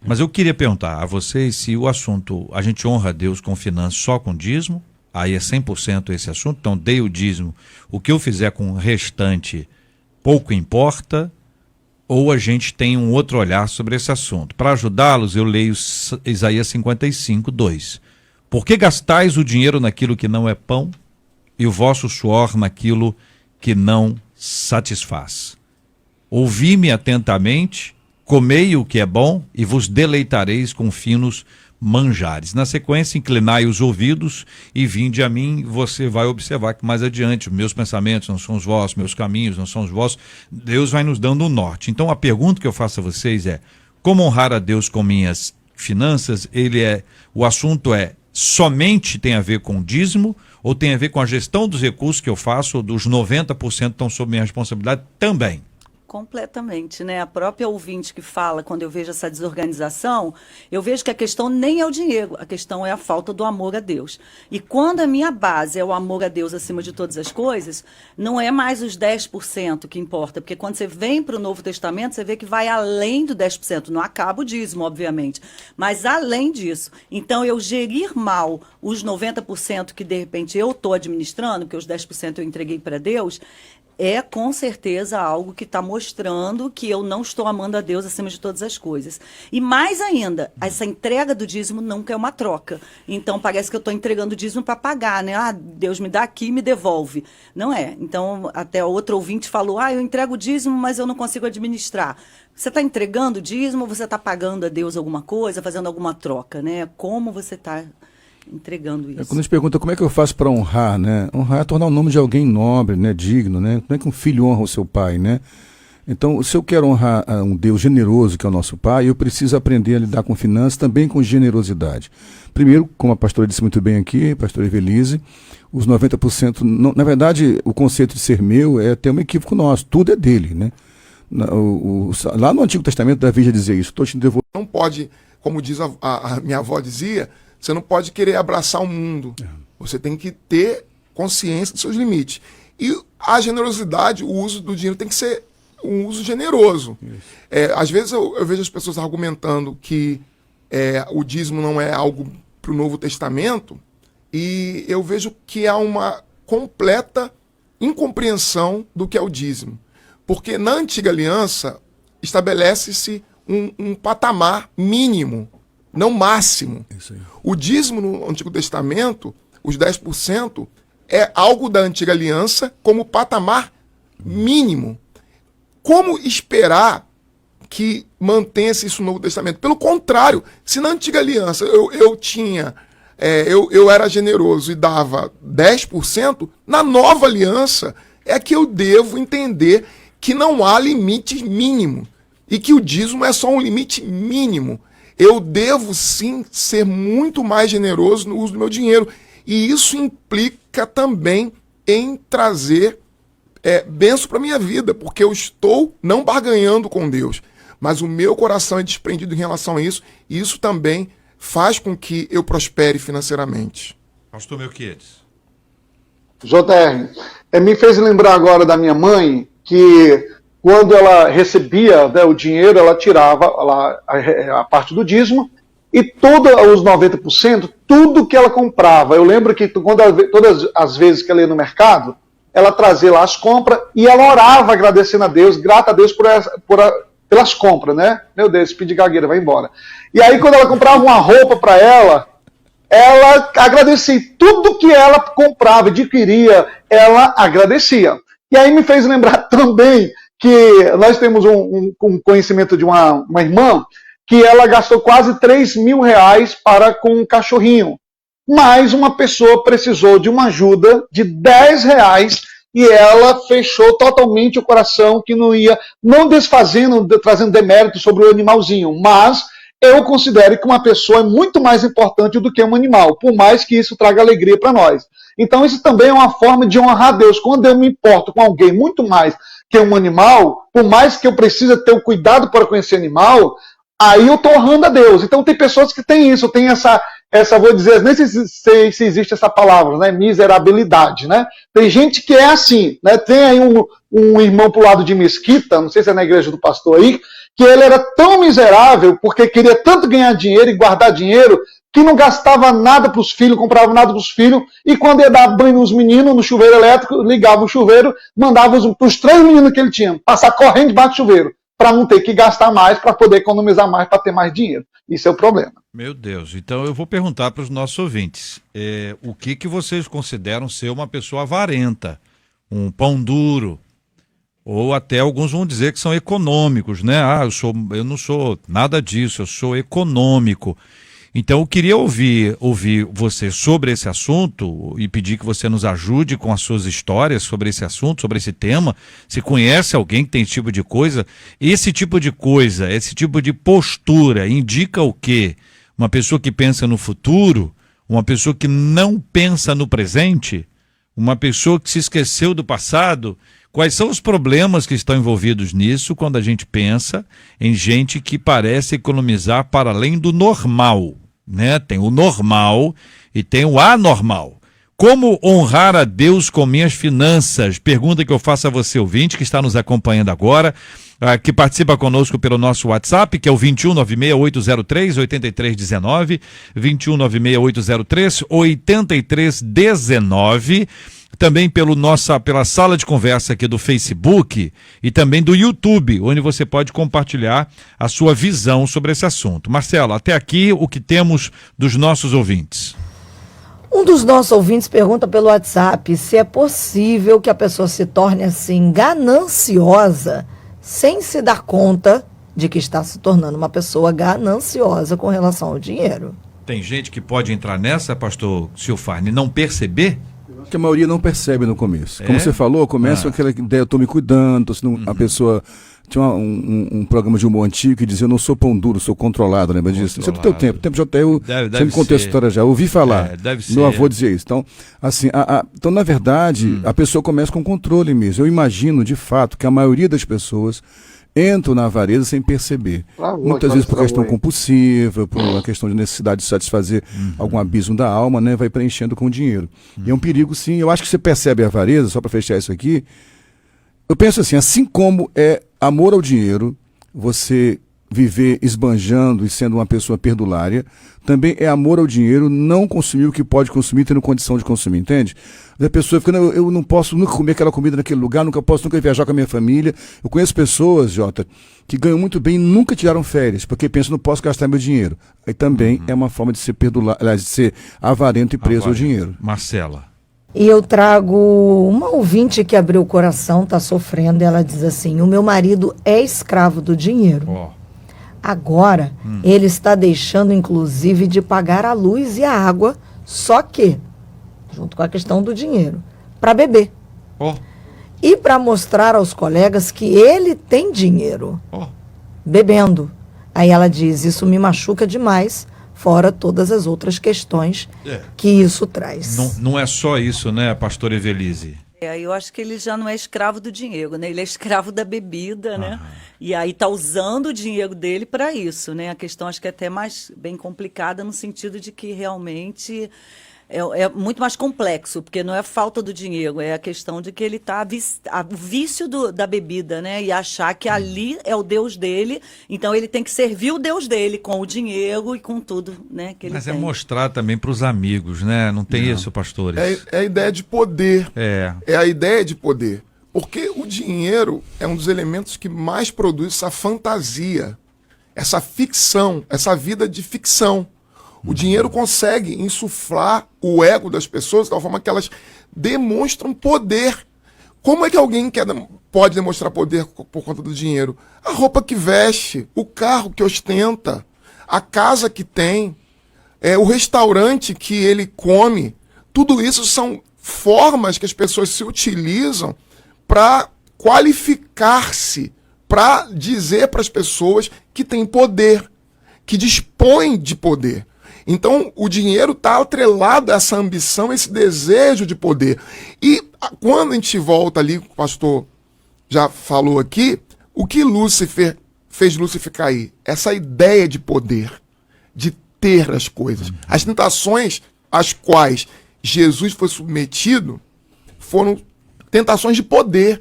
Mas eu queria perguntar a vocês se o assunto, a gente honra a Deus com finanças só com dízimo, aí é 100% esse assunto, então dei o dízimo, o que eu fizer com o restante pouco importa, ou a gente tem um outro olhar sobre esse assunto. Para ajudá-los, eu leio Isaías 55, 2. Por que gastais o dinheiro naquilo que não é pão e o vosso suor naquilo que não satisfaz? Ouvi-me atentamente, comei o que é bom e vos deleitareis com finos manjares. Na sequência, inclinai os ouvidos e vinde a mim. Você vai observar que mais adiante, meus pensamentos não são os vossos, meus caminhos não são os vossos. Deus vai nos dando o norte. Então a pergunta que eu faço a vocês é: como honrar a Deus com minhas finanças? O assunto somente tem a ver com o dízimo, ou tem a ver com a gestão dos recursos que eu faço, ou dos 90% que estão sob minha responsabilidade também? Completamente, né? A própria ouvinte que fala, quando eu vejo essa desorganização, eu vejo que a questão nem é o dinheiro, a questão é a falta do amor a Deus. E quando a minha base é o amor a Deus acima de todas as coisas, não é mais os 10% que importa, porque quando você vem para o Novo Testamento, você vê que vai além do 10%, não acaba o dízimo, obviamente, mas além disso. Então, eu gerir mal os 90% que, de repente, eu estou administrando, porque os 10% eu entreguei para Deus, é com certeza algo que está mostrando que eu não estou amando a Deus acima de todas as coisas. E mais ainda, essa entrega do dízimo nunca é uma troca. Então parece que eu estou entregando o dízimo para pagar, né? Ah, Deus me dá aqui e me devolve. Não é. Então, até outro ouvinte falou, eu entrego o dízimo, mas eu não consigo administrar. Você está entregando o dízimo ou você está pagando a Deus alguma coisa, fazendo alguma troca, né? Como você está entregando isso? Quando a gente pergunta como é que eu faço para honrar, né? Honrar é tornar o nome de alguém nobre, né? Digno, né? Como é que um filho honra o seu pai, né? Então, se eu quero honrar um Deus generoso, que é o nosso pai, eu preciso aprender a lidar com finanças também com generosidade. Primeiro, como a pastora disse muito bem aqui, a pastora Evelise, os 90%, na verdade, o conceito de ser meu é ter um equívoco nosso, tudo é dele, né? Lá no Antigo Testamento, Davi já dizia isso, estou te devolvendo. Não pode, como diz a minha avó dizia, você não pode querer abraçar o mundo. Você tem que ter consciência dos seus limites. E a generosidade, o uso do dinheiro tem que ser um uso generoso. Às vezes eu vejo as pessoas argumentando que o dízimo não é algo para o Novo Testamento, e eu vejo que há uma completa incompreensão do que é o dízimo. Porque na Antiga Aliança estabelece-se um patamar mínimo, não máximo. O dízimo no Antigo Testamento, os 10%, é algo da Antiga Aliança como patamar mínimo. Como esperar que mantenha-se isso no Novo Testamento? Pelo contrário, se na Antiga Aliança eu era generoso e dava 10%, na Nova Aliança é que eu devo entender que não há limite mínimo e que o dízimo é só um limite mínimo. Eu devo sim ser muito mais generoso no uso do meu dinheiro. E isso implica também em trazer bênção para a minha vida, porque eu estou não barganhando com Deus, mas o meu coração é desprendido em relação a isso, e isso também faz com que eu prospere financeiramente. Pastor Melquiades. JR, me fez lembrar agora da minha mãe, que quando ela recebia, né, o dinheiro, ela tirava a parte do dízimo, e todos os 90%, tudo que ela comprava. Eu lembro que todas as vezes que ela ia no mercado, ela trazia lá as compras e ela orava agradecendo a Deus, grata a Deus pelas compras, né? Meu Deus, speed gagueira, vai embora. E aí quando ela comprava uma roupa para ela agradecia. Tudo que ela comprava, adquiria, ela agradecia. E aí me fez lembrar também que nós temos um conhecimento de uma irmã que ela gastou quase R$3.000 com um cachorrinho. Mas uma pessoa precisou de uma ajuda de R$10 e ela fechou totalmente o coração, que não desfazendo, trazendo demérito sobre o animalzinho, mas eu considero que uma pessoa é muito mais importante do que um animal, por mais que isso traga alegria para nós. Então isso também é uma forma de honrar a Deus. Quando eu me importo com alguém muito mais que um animal, por mais que eu precise ter o cuidado para conhecer animal, aí eu estou honrando a Deus. Então tem pessoas que têm isso, tem essa vou dizer, nem sei se existe essa palavra, né? Miserabilidade, né? Tem gente que é assim, né? Tem aí um irmão pro lado de Mesquita, não sei se é na igreja do pastor aí, que ele era tão miserável porque queria tanto ganhar dinheiro e guardar dinheiro que não gastava nada para os filhos, comprava nada para os filhos, e quando ia dar banho nos meninos no chuveiro elétrico, ligava o chuveiro, mandava os 3 meninos que ele tinha passar correndo debaixo do chuveiro, para não ter que gastar mais, para poder economizar mais, para ter mais dinheiro. Isso é o problema. Meu Deus, então eu vou perguntar para os nossos ouvintes, o que vocês consideram ser uma pessoa avarenta, um pão duro, ou até alguns vão dizer que são econômicos, né? Eu não sou nada disso, eu sou econômico. Então eu queria ouvir você sobre esse assunto e pedir que você nos ajude com as suas histórias sobre esse assunto, sobre esse tema. Se conhece alguém que tem esse tipo de coisa, esse tipo de postura indica o quê? Uma pessoa que pensa no futuro, uma pessoa que não pensa no presente, uma pessoa que se esqueceu do passado. Quais são os problemas que estão envolvidos nisso quando a gente pensa em gente que parece economizar para além do normal, né? Tem o normal e tem o anormal. Como honrar a Deus com minhas finanças? Pergunta que eu faço a você, ouvinte, que está nos acompanhando agora, que participa conosco pelo nosso WhatsApp, que é o 2196-803-8319, 2196-803-8319, também pela sala de conversa aqui do Facebook e também do YouTube, onde você pode compartilhar a sua visão sobre esse assunto. Marcelo, até aqui o que temos dos nossos ouvintes. Um dos nossos ouvintes pergunta pelo WhatsApp se é possível que a pessoa se torne assim gananciosa sem se dar conta de que está se tornando uma pessoa gananciosa com relação ao dinheiro. Tem gente que pode entrar nessa, pastor Silfarne, e não perceber? Que a maioria não percebe no começo. Como você falou, começa com aquela ideia, eu estou me cuidando, a pessoa... Tinha um programa de humor antigo que dizia, eu não sou pão duro, sou controlado, lembra disso? Isso é do teu tempo. O tempo de JTU, você me contou essa história já, eu ouvi falar. Meu avô dizia isso. Então, assim, então na verdade, a pessoa começa com controle mesmo. Eu imagino, de fato, que a maioria das pessoas entram na avareza sem perceber. Muitas vezes por questão compulsiva, por uma questão de necessidade de satisfazer algum abismo da alma, né? Vai preenchendo com dinheiro. E é um perigo, sim. Eu acho que você percebe a avareza, só para fechar isso aqui, eu penso assim como é amor ao dinheiro, você viver esbanjando e sendo uma pessoa perdulária, também é amor ao dinheiro não consumir o que pode consumir, tendo condição de consumir, entende? A pessoa fica, eu não posso nunca comer aquela comida naquele lugar, nunca viajar com a minha família. Eu conheço pessoas, Jota, que ganham muito bem e nunca tiraram férias, porque pensam, não posso gastar meu dinheiro. Aí também é uma forma de ser perdulário, aliás, de ser avarento e preso ao dinheiro. Marcela. E eu trago uma ouvinte que abriu o coração, está sofrendo, ela diz assim, o meu marido é escravo do dinheiro. Agora, ele está deixando, inclusive, de pagar a luz e a água, só que, junto com a questão do dinheiro, para beber. E para mostrar aos colegas que ele tem dinheiro, bebendo. Aí ela diz, isso me machuca demais, fora todas as outras questões que isso traz. Não é só isso, né, pastor Evelise? Eu acho que ele já não é escravo do dinheiro, né? Ele é escravo da bebida, né? E aí tá usando o dinheiro dele para isso, né? A questão acho que é até mais bem complicada no sentido de que realmente é muito mais complexo, porque não é a falta do dinheiro, é a questão de que ele está o vício da bebida, né? E achar que ali é o Deus dele, então ele tem que servir o Deus dele com o dinheiro e com tudo, né? Que ele tem. É mostrar também para os amigos, né? Não tem isso, pastores? É a ideia de poder. É a ideia de poder. Porque o dinheiro é um dos elementos que mais produz essa fantasia, essa ficção, essa vida de ficção. O dinheiro consegue insuflar o ego das pessoas de tal forma que elas demonstram poder. Como é que alguém pode demonstrar poder por conta do dinheiro? A roupa que veste, o carro que ostenta, a casa que tem, o restaurante que ele come. Tudo isso são formas que as pessoas se utilizam para qualificar-se, para dizer para as pessoas que têm poder, que dispõem de poder. Então, o dinheiro está atrelado a essa ambição, esse desejo de poder. E quando a gente volta ali, o pastor já falou aqui, o que Lúcifer fez Lúcifer cair? Essa ideia de poder, de ter as coisas. As tentações às quais Jesus foi submetido foram tentações de poder,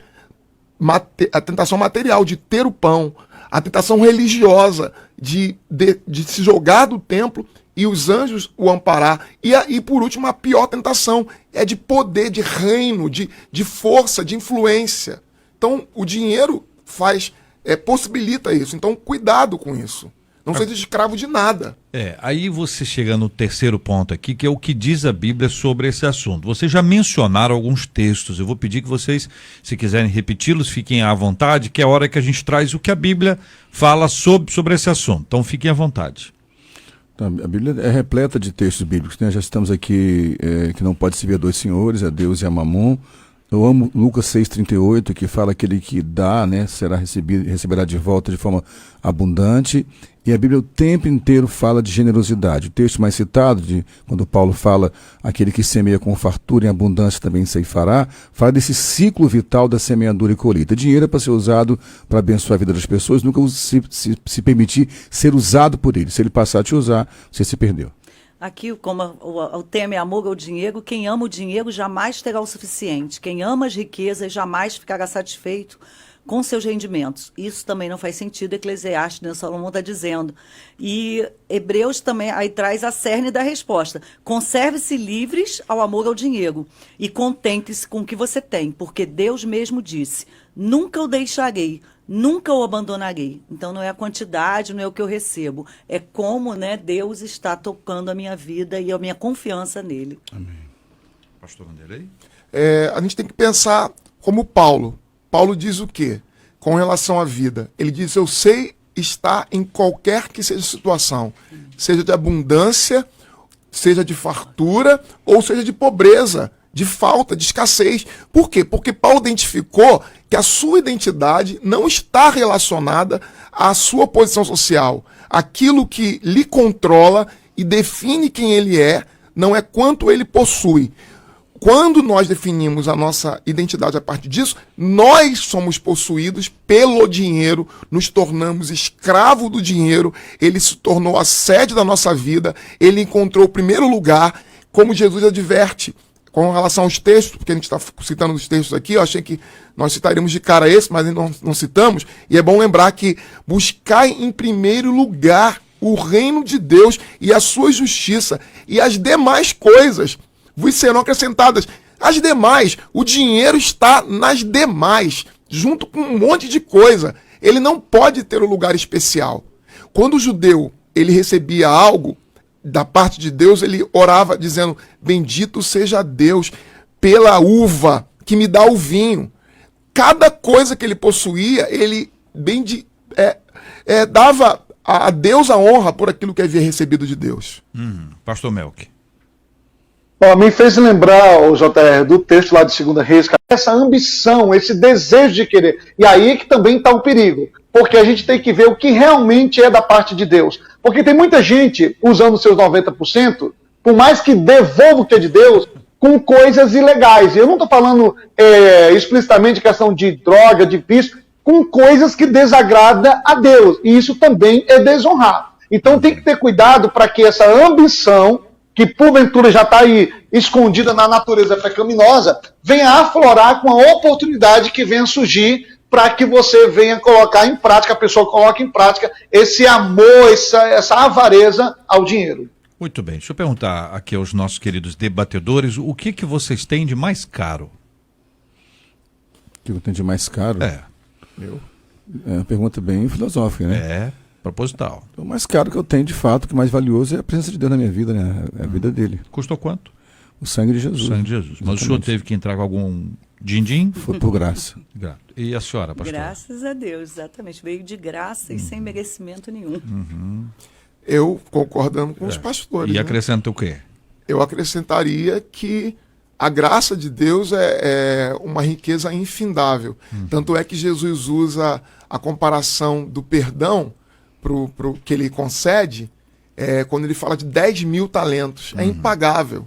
a tentação material, de ter o pão, a tentação religiosa, de se jogar do templo e os anjos o amparar. E por último, a pior tentação é de poder, de reino, de força, de influência. Então, o dinheiro possibilita isso. Então, cuidado com isso. Não seja escravo de nada. Aí você chega no terceiro ponto aqui, que é o que diz a Bíblia sobre esse assunto. Vocês já mencionaram alguns textos. Eu vou pedir que vocês, se quiserem repeti-los, fiquem à vontade, que é a hora que a gente traz o que a Bíblia fala sobre esse assunto. Então, fiquem à vontade. A Bíblia é repleta de textos bíblicos, né? Já estamos aqui que não pode se ver dois senhores, a Deus e a Mamon. Eu amo Lucas 6,38, que fala que aquele que dá, né, receberá de volta de forma abundante. E a Bíblia o tempo inteiro fala de generosidade. O texto mais citado, quando Paulo fala, aquele que semeia com fartura em abundância também ceifará, fala desse ciclo vital da semeadura e colheita. Dinheiro é para ser usado para abençoar a vida das pessoas, nunca se permitir ser usado por ele. Se ele passar a te usar, você se perdeu. Aqui, como o tema é amor ao dinheiro, quem ama o dinheiro jamais terá o suficiente. Quem ama as riquezas jamais ficará satisfeito com seus rendimentos. Isso também não faz sentido, Eclesiastes, né? Salomão está dizendo. E Hebreus também aí traz a cerne da resposta. Conserve-se livres ao amor ao dinheiro e contente-se com o que você tem, porque Deus mesmo disse, nunca o deixarei, nunca o abandonarei. Então não é a quantidade, não é o que eu recebo, é como, né, Deus está tocando a minha vida e a minha confiança nele. Amém. Pastor Vanderlei? A gente tem que pensar como Paulo. Paulo diz o quê? Com relação à vida. Ele diz, eu sei estar em qualquer que seja a situação. Seja de abundância, seja de fartura, ou seja de pobreza, de falta, de escassez. Por quê? Porque Paulo identificou que a sua identidade não está relacionada à sua posição social. Aquilo que lhe controla e define quem ele é, não é quanto ele possui. Quando nós definimos a nossa identidade a partir disso, nós somos possuídos pelo dinheiro, nos tornamos escravo do dinheiro, ele se tornou a sede da nossa vida, ele encontrou o primeiro lugar, como Jesus adverte com relação aos textos, porque a gente está citando os textos aqui, eu achei que nós citaríamos de cara esse, mas não citamos, e é bom lembrar que buscai em primeiro lugar o reino de Deus e a sua justiça, e as demais coisas vos serão acrescentadas. As demais, o dinheiro está nas demais, junto com um monte de coisa. Ele não pode ter um lugar especial. Quando o judeu ele recebia algo da parte de Deus, ele orava dizendo, bendito seja Deus pela uva que me dá o vinho. Cada coisa que ele possuía, ele dava a Deus a honra por aquilo que havia recebido de Deus. Pastor Melk. Me fez lembrar, o JR, do texto lá de 2 Reis, essa ambição, esse desejo de querer. E aí que também está o perigo, porque a gente tem que ver o que realmente é da parte de Deus. Porque tem muita gente usando seus 90%, por mais que devolva o que é de Deus, com coisas ilegais. E eu não estou falando explicitamente questão de droga, de vício, com coisas que desagradam a Deus. E isso também é desonrar. Então tem que ter cuidado para que essa ambição, que porventura já está aí escondida na natureza pecaminosa, venha aflorar com a oportunidade que venha surgir para que você venha colocar em prática, a pessoa coloque em prática esse amor, essa avareza ao dinheiro. Muito bem, deixa eu perguntar aqui aos nossos queridos debatedores, o que vocês têm de mais caro? O que eu tenho de mais caro? É uma pergunta bem filosófica, né? É. Proposital. O mais caro que eu tenho, de fato, o que mais valioso é a presença de Deus na minha vida, né? É a vida dele. Custou quanto? O sangue de Jesus. O sangue de Jesus. Mas Exatamente. o senhor teve que entrar com algum din-din? Foi por graça. E a senhora, pastor? Graças a Deus, exatamente. Veio de graça e sem merecimento nenhum. Eu concordando com os pastores. E acrescenta o quê? Eu acrescentaria que a graça de Deus é uma riqueza infindável. Tanto é que Jesus usa a comparação do perdão pro que ele concede, quando ele fala de 10 mil talentos. É impagável.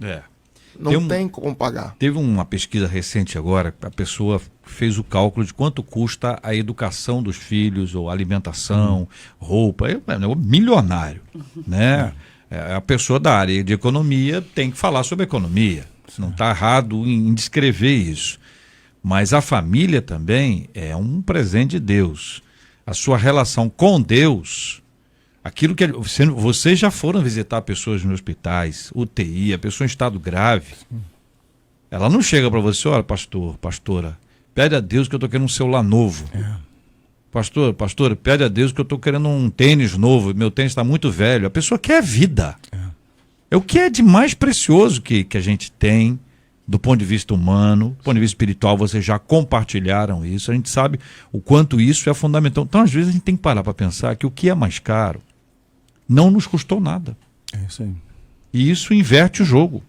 Não tem como pagar. Teve uma pesquisa recente agora, a pessoa fez o cálculo de quanto custa a educação dos filhos, ou alimentação, roupa, é um milionário, né? A pessoa da área de economia tem que falar sobre economia. Não está errado em descrever isso. Mas a família também é um presente de Deus. A sua relação com Deus, aquilo que vocês já foram visitar pessoas nos hospitais, UTI, a pessoa em estado grave. Ela não chega para você, olha, pastora, pede a Deus que eu estou querendo um celular novo. Pastora, pede a Deus que eu estou querendo um tênis novo, meu tênis está muito velho. A pessoa quer a vida. É o que é de mais precioso que a gente tem, do ponto de vista humano, do ponto de vista espiritual, vocês já compartilharam isso, a gente sabe o quanto isso é fundamental. Então, às vezes, a gente tem que parar para pensar que o que é mais caro não nos custou nada. É isso aí. E isso inverte o jogo.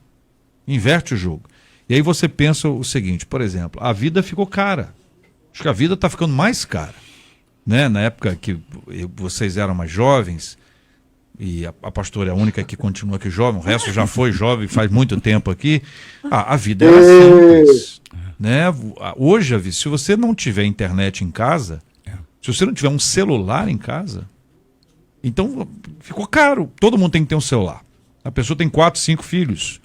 Inverte o jogo. E aí você pensa o seguinte, por exemplo, a vida ficou cara. Acho que a vida está ficando mais cara. né? Na época que vocês eram mais jovens, e a pastora é a única que continua aqui jovem, o resto já foi jovem faz muito tempo aqui, a vida era simples. Né? Hoje, se você não tiver internet em casa, se você não tiver um celular em casa, então ficou caro. Todo mundo tem que ter um celular. A pessoa tem 4, 5 filhos.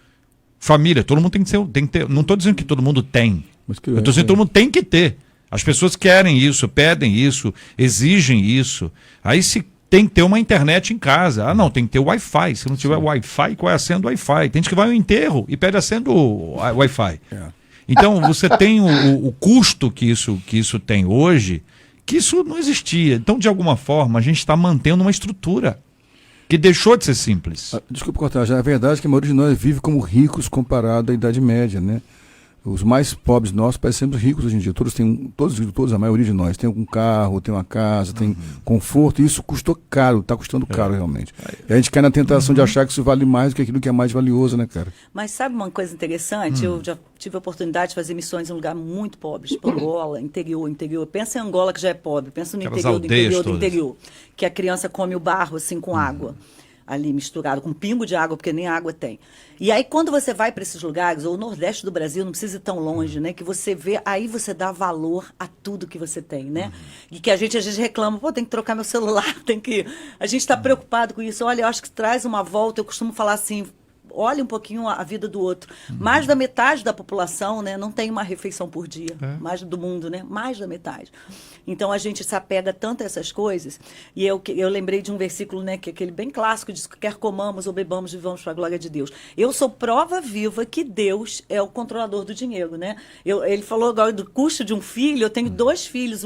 Família, todo mundo tem que ter. Não estou dizendo que todo mundo tem. Eu estou dizendo que todo mundo tem que ter. As pessoas querem isso, pedem isso, exigem isso. Aí se tem que ter uma internet em casa. Não, tem que ter Wi-Fi. Se não tiver Wi-Fi, qual é a senha do Wi-Fi? Tem gente que vai ao enterro e pede a senha do Wi-Fi. Então, você tem o custo que isso tem hoje, que isso não existia. Então, de alguma forma, a gente está mantendo uma estrutura que deixou de ser simples. Desculpa cortar, já é verdade que a maioria de nós vive como ricos comparado à Idade Média, né? Os mais pobres nossos parecem sempre ricos hoje em dia. Todos, a maioria de nós, tem um carro, tem uma casa, tem conforto, e isso custou caro, está custando caro realmente. E a gente cai na tentação de achar que isso vale mais do que aquilo que é mais valioso, né, cara? Mas sabe uma coisa interessante? Eu já tive a oportunidade de fazer missões em um lugar muito pobre, tipo Angola, interior. Pensa em Angola, que já é pobre, pensa no interior, que a criança come o barro assim com água. Ali misturado com um pingo de água, porque nem água tem. E aí, quando você vai para esses lugares, ou o Nordeste do Brasil, não precisa ir tão longe, né? Que você vê, aí você dá valor a tudo que você tem, né? E que a gente às vezes reclama, tem que trocar meu celular, tem que... A gente está preocupado com isso. Olha, eu acho que traz uma volta, eu costumo falar assim... Olha um pouquinho a vida do outro. Mais da metade da população, né, não tem uma refeição por dia. Mais do mundo, né? Mais da metade. Então, a gente se apega tanto a essas coisas. E eu lembrei de um versículo, né, que é aquele bem clássico, diz que quer comamos ou bebamos, vivamos para a glória de Deus. Eu sou prova viva que Deus é o controlador do dinheiro, né? Ele falou agora do custo de um filho. Eu tenho 2 filhos.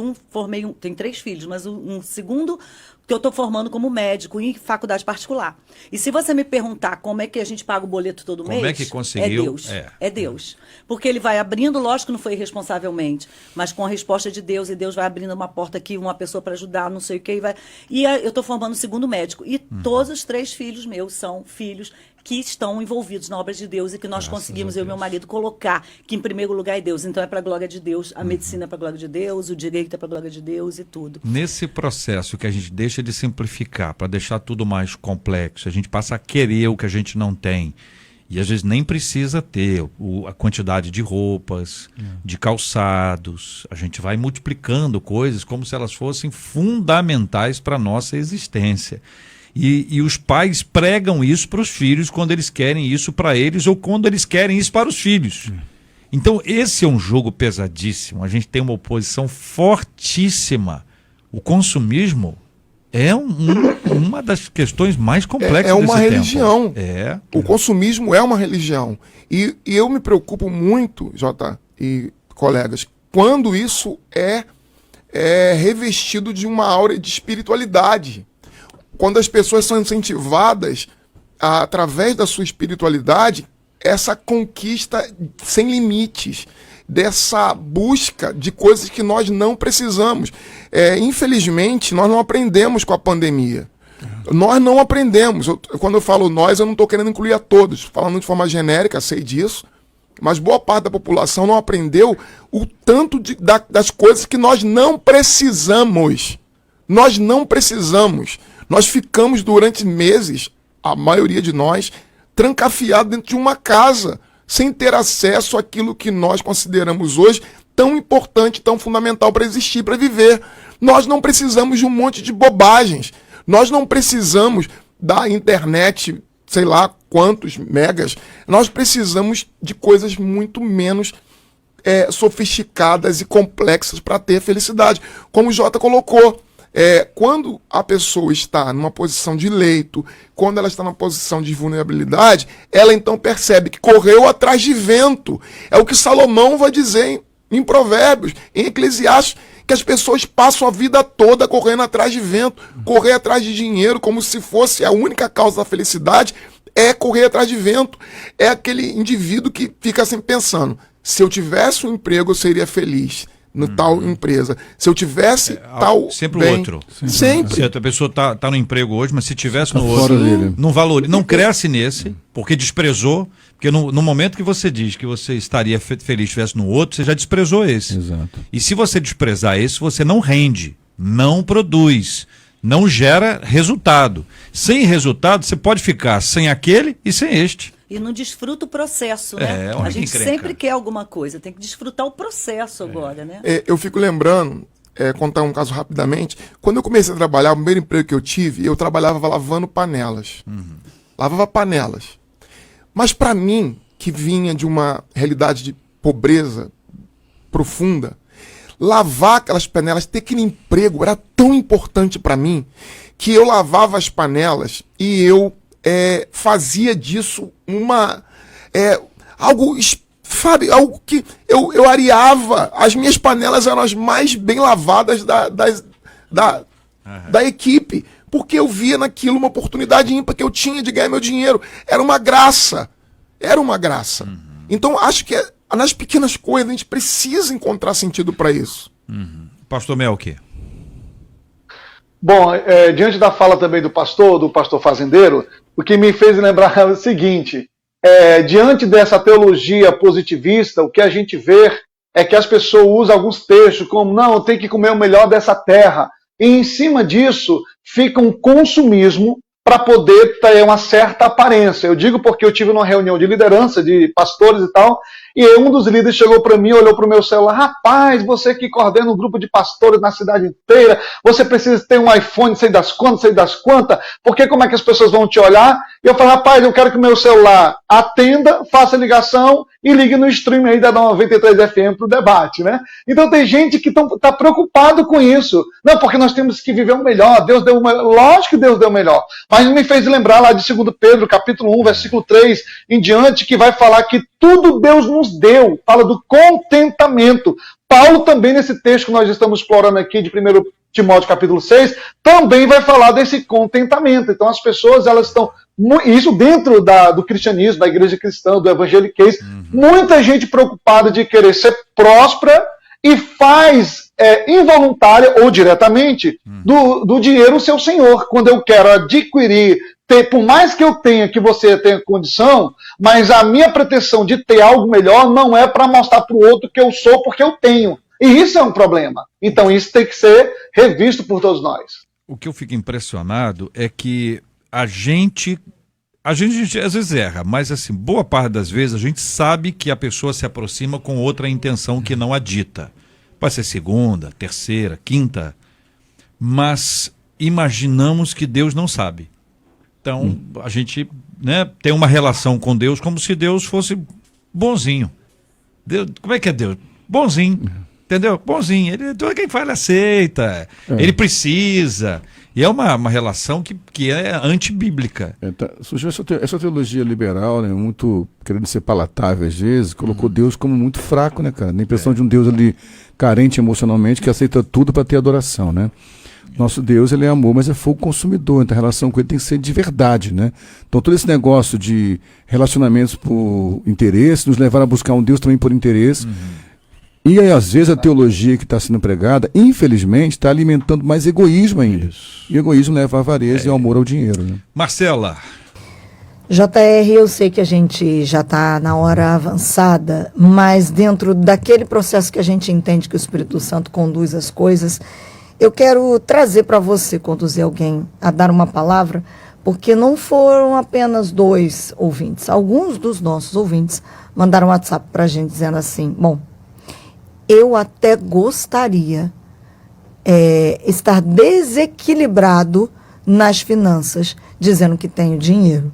Tenho 3 filhos, mas um segundo... que eu estou formando como médico em faculdade particular. E se você me perguntar como é que a gente paga o boleto todo mês... Como é que conseguiu? É Deus. É Deus. Porque ele vai abrindo, lógico que não foi irresponsavelmente, mas com a resposta de Deus, e Deus vai abrindo uma porta aqui, uma pessoa para ajudar, não sei o que. E eu estou formando o segundo médico. E todos os 3 filhos meus são filhos que estão envolvidos na obra de Deus e que nós conseguimos, eu e meu marido, colocar que em primeiro lugar é Deus. Então é para a glória de Deus, a medicina é para a glória de Deus, o direito é para a glória de Deus e tudo. Nesse processo que a gente deixa de simplificar para deixar tudo mais complexo, a gente passa a querer o que a gente não tem. E às vezes nem precisa ter a quantidade de roupas, de calçados. A gente vai multiplicando coisas como se elas fossem fundamentais para a nossa existência. E os pais pregam isso para os filhos quando eles querem isso para eles ou quando eles querem isso para os filhos. Então esse é um jogo pesadíssimo. A gente tem uma oposição fortíssima. O consumismo é uma das questões mais complexas É uma desse religião. Tempo. O consumismo é uma religião. E eu me preocupo muito, Jota e colegas, quando isso é revestido de uma aura de espiritualidade. Quando as pessoas são incentivadas, através da sua espiritualidade, essa conquista sem limites, dessa busca de coisas que nós não precisamos. Infelizmente, nós não aprendemos com a pandemia. Nós não aprendemos. Quando eu falo nós, eu não estou querendo incluir a todos. Falando de forma genérica, sei disso. Mas boa parte da população não aprendeu o tanto das coisas que nós não precisamos. Nós não precisamos. Nós ficamos durante meses, a maioria de nós, trancafiado dentro de uma casa, sem ter acesso àquilo que nós consideramos hoje tão importante, tão fundamental para existir, para viver. Nós não precisamos de um monte de bobagens. Nós não precisamos da internet, sei lá quantos megas. Nós precisamos de coisas muito menos sofisticadas e complexas para ter felicidade. Como o Jota colocou. Quando a pessoa está numa posição de leito, quando ela está numa posição de vulnerabilidade, ela então percebe que correu atrás de vento. É o que Salomão vai dizer em Provérbios, em Eclesiastes, que as pessoas passam a vida toda correndo atrás de vento, correr atrás de dinheiro como se fosse a única causa da felicidade, é correr atrás de vento. É aquele indivíduo que fica sempre pensando, se eu tivesse um emprego eu seria feliz. No tal empresa. Se eu tivesse tal sempre bem, o outro. Sempre. Se a pessoa tá no emprego hoje, mas se tivesse no outro, não valoriza, não cresce nesse, porque desprezou. Porque no momento que você diz que você estaria feliz se estivesse no outro, você já desprezou esse. Exato. E se você desprezar esse, você não rende. não produz, não gera resultado. Sem resultado, você pode ficar sem aquele e sem este. E não desfruta o processo, né? olha A gente que encrenca. sempre quer alguma coisa, tem que desfrutar o processo agora, né? Eu fico lembrando, contar um caso rapidamente, quando eu comecei a trabalhar, o primeiro emprego que eu tive, eu trabalhava lavando panelas. Lavava panelas. Mas para mim, que vinha de uma realidade de pobreza profunda, lavar aquelas panelas, ter aquele emprego era tão importante para mim, que eu lavava as panelas e eu fazia disso algo, sabe, algo que eu areava. As minhas panelas eram as mais bem lavadas da equipe, porque eu via naquilo uma oportunidade ímpar que eu tinha de ganhar meu dinheiro. Era uma graça. Então, acho que nas pequenas coisas a gente precisa encontrar sentido para isso. Pastor Melqui. Bom, diante da fala também do pastor fazendeiro, o que me fez lembrar é o seguinte: diante dessa teologia positivista, o que a gente vê é que as pessoas usam alguns textos como, não, eu tenho que comer o melhor dessa terra, e em cima disso fica um consumismo para poder ter uma certa aparência. Eu digo porque eu tive numa reunião de liderança, de pastores e tal, e um dos líderes chegou para mim, olhou para o meu celular: rapaz, você que coordena um grupo de pastores na cidade inteira, você precisa ter um iPhone, sei das quantas, porque como é que as pessoas vão te olhar? E eu falei: rapaz, eu quero que o meu celular atenda, faça ligação e ligue no stream aí da 93 FM para o debate, né? Então tem gente que está preocupado com isso. Não, porque nós temos que viver o melhor, Deus deu o melhor. Lógico que Deus deu o melhor. Mas me fez lembrar lá de 2 Pedro, capítulo 1, versículo 3 em diante, que vai falar que tudo Deus nos deu. Fala do contentamento. Paulo também, nesse texto que nós estamos explorando aqui, de 1 Timóteo capítulo 6, também vai falar desse contentamento. Então as pessoas, elas estão... Isso dentro do cristianismo, da igreja cristã, do evangeliquez. Muita gente preocupada de querer ser próspera e faz involuntária ou diretamente do dinheiro o seu senhor. Quando eu quero adquirir, por mais que eu tenha, que você tenha condição, mas a minha pretensão de ter algo melhor não é para mostrar para o outro que eu sou porque eu tenho. E isso é um problema. Então isso tem que ser revisto por todos nós. O que eu fico impressionado é que a gente às vezes erra, mas assim, boa parte das vezes a gente sabe que a pessoa se aproxima com outra intenção que não a dita. Pode ser segunda, terceira, quinta, mas imaginamos que Deus não sabe. Então, a gente, né, tem uma relação com Deus como se Deus fosse bonzinho. Deus, como é que é Deus? Bonzinho, entendeu? Bonzinho. Tudo quem fala aceita, ele precisa. E é uma relação que é antibíblica. Surgiu essa teologia liberal, né, muito querendo ser palatável às vezes, colocou Deus como muito fraco, né, cara? Na impressão de um Deus ali carente emocionalmente, que aceita tudo para ter adoração, né? Nosso Deus, ele é amor, mas é fogo consumidor, então a relação com ele tem que ser de verdade, né? Então todo esse negócio de relacionamentos por interesse, nos levar a buscar um Deus também por interesse. E aí, às vezes, a teologia que está sendo pregada, infelizmente, está alimentando mais egoísmo ainda. Isso. E egoísmo leva à avareza e ao amor ao dinheiro, né? Marcela. JR, eu sei que a gente já está na hora avançada, mas dentro daquele processo que a gente entende que o Espírito Santo conduz as coisas, eu quero trazer para você, conduzir alguém a dar uma palavra, porque não foram apenas 2 ouvintes. Alguns dos nossos ouvintes mandaram um WhatsApp para a gente dizendo assim: bom, eu até gostaria estar desequilibrado nas finanças, dizendo que tenho dinheiro.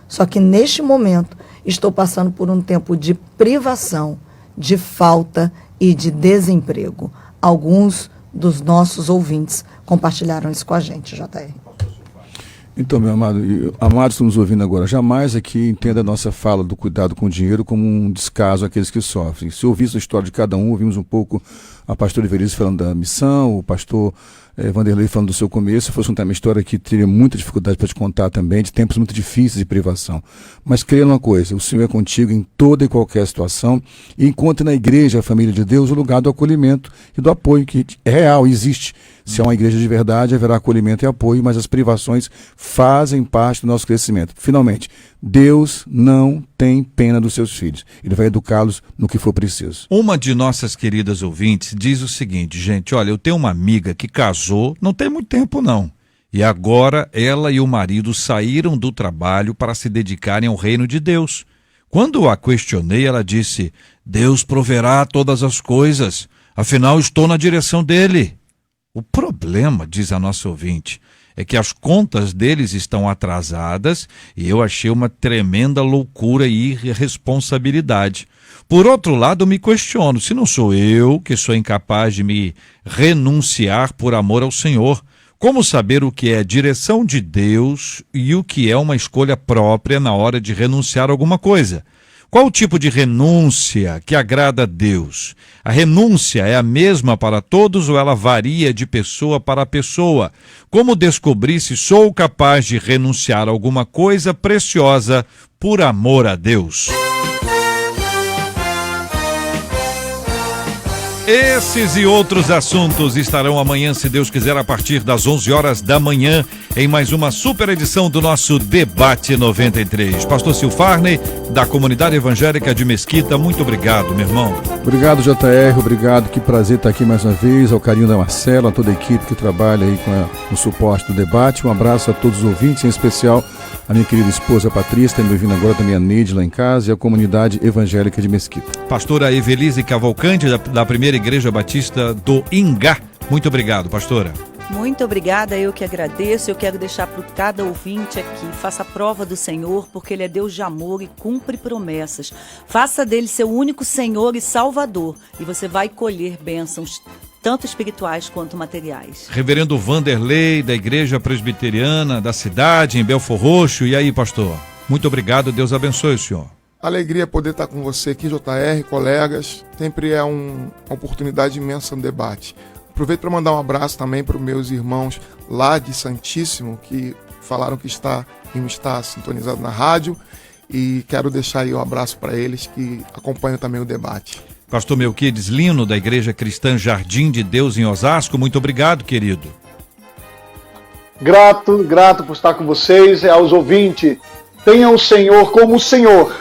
Só que neste momento estou passando por um tempo de privação, de falta e de desemprego. Alguns dos nossos ouvintes compartilharam isso com a gente, JR. Então, meu amado, amados que estão nos ouvindo agora, jamais aqui entenda a nossa fala do cuidado com o dinheiro como um descaso àqueles que sofrem. Se ouvisse a história de cada um, ouvimos um pouco a pastora Iverice falando da missão, o pastor Vanderlei falando do seu começo. Se fosse contar minha história aqui, teria muita dificuldade para te contar também, de tempos muito difíceis de privação. Mas creia numa coisa: o Senhor é contigo em toda e qualquer situação, e encontre na igreja, a família de Deus, o lugar do acolhimento e do apoio que é real, existe. Se é uma igreja de verdade, haverá acolhimento e apoio, mas as privações fazem parte do nosso crescimento. Finalmente, Deus não tem pena dos seus filhos. Ele vai educá-los no que for preciso. Uma de nossas queridas ouvintes diz o seguinte, gente, olha, eu tenho uma amiga que casou, não tem muito tempo não. E agora ela e o marido saíram do trabalho para se dedicarem ao reino de Deus. Quando a questionei, ela disse, Deus proverá todas as coisas, afinal estou na direção dele. O problema, diz a nossa ouvinte, é que as contas deles estão atrasadas e eu achei uma tremenda loucura e irresponsabilidade. Por outro lado, eu me questiono, se não sou eu que sou incapaz de me renunciar por amor ao Senhor, como saber o que é direção de Deus e o que é uma escolha própria na hora de renunciar a alguma coisa? Qual o tipo de renúncia que agrada a Deus? A renúncia é a mesma para todos ou ela varia de pessoa para pessoa? Como descobrir se sou capaz de renunciar a alguma coisa preciosa por amor a Deus? Esses e outros assuntos estarão amanhã, se Deus quiser, a partir das 11 horas da manhã, em mais uma super edição do nosso Debate 93. Pastor Silfarney, da Comunidade Evangélica de Mesquita, muito obrigado, meu irmão. Obrigado, JR, obrigado, que prazer estar aqui mais uma vez, ao carinho da Marcela, a toda a equipe que trabalha aí com o suporte do debate. Um abraço a todos os ouvintes, em especial a minha querida esposa Patrícia, me ouvindo agora também a Neide lá em casa, e a Comunidade Evangélica de Mesquita. Pastora Evelise Cavalcante, da Primeira Igreja Batista do Ingá. Muito obrigado, pastora. Muito obrigada, eu que agradeço. Eu quero deixar para cada ouvinte aqui, faça a prova do Senhor, porque Ele é Deus de amor e cumpre promessas. Faça dele seu único Senhor e Salvador, e você vai colher bênçãos, tanto espirituais quanto materiais. Reverendo Vanderlei, da Igreja Presbiteriana da cidade, em Belfor Roxo. E aí, pastor? Muito obrigado, Deus abençoe o senhor. Alegria poder estar com você aqui, JR, colegas. Sempre é uma oportunidade imensa no debate. Aproveito para mandar um abraço também para os meus irmãos lá de Santíssimo, que falaram que está sintonizado na rádio. E quero deixar aí um abraço para eles que acompanham também o debate. Pastor Melquides Lino, da Igreja Cristã Jardim de Deus em Osasco, muito obrigado, querido. Grato por estar com vocês. Aos ouvintes, tenham o Senhor como o Senhor.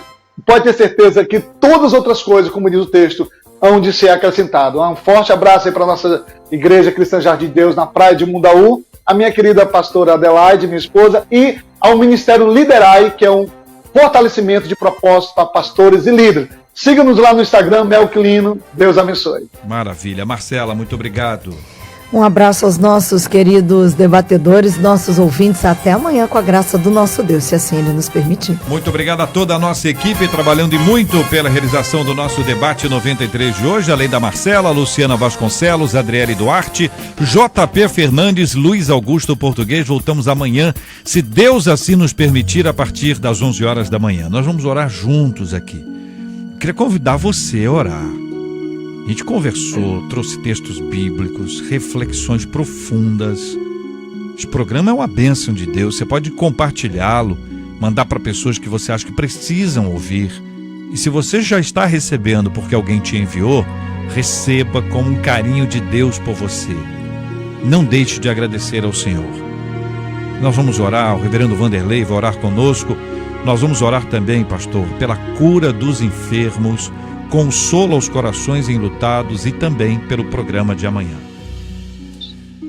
Pode ter certeza que todas as outras coisas, como diz o texto, hão de ser acrescentado. Um forte abraço aí para a nossa Igreja Cristã Jardim de Deus na praia de Mundaú, a minha querida pastora Adelaide, minha esposa, e ao Ministério Liderai, que é um fortalecimento de propósitos para pastores e líderes. Siga-nos lá no Instagram, Melquilino. Deus abençoe. Maravilha. Marcela, muito obrigado. Um abraço aos nossos queridos debatedores, nossos ouvintes. Até amanhã, com a graça do nosso Deus, se assim Ele nos permitir. Muito obrigado a toda a nossa equipe, trabalhando e muito pela realização do nosso Debate 93 de hoje, além da Marcela, Luciana Vasconcelos, Adriele Duarte, JP Fernandes, Luiz Augusto Português. Voltamos amanhã, se Deus assim nos permitir, a partir das 11 horas da manhã. Nós vamos orar juntos aqui. Queria convidar você a orar. A gente conversou, trouxe textos bíblicos, reflexões profundas. Esse programa é uma bênção de Deus. Você pode compartilhá-lo, mandar para pessoas que você acha que precisam ouvir. E se você já está recebendo porque alguém te enviou, receba com um carinho de Deus por você. Não deixe de agradecer ao Senhor. Nós vamos orar, o reverendo Vanderlei vai orar conosco. Nós vamos orar também, pastor, pela cura dos enfermos, consolo aos corações enlutados e também pelo programa de amanhã.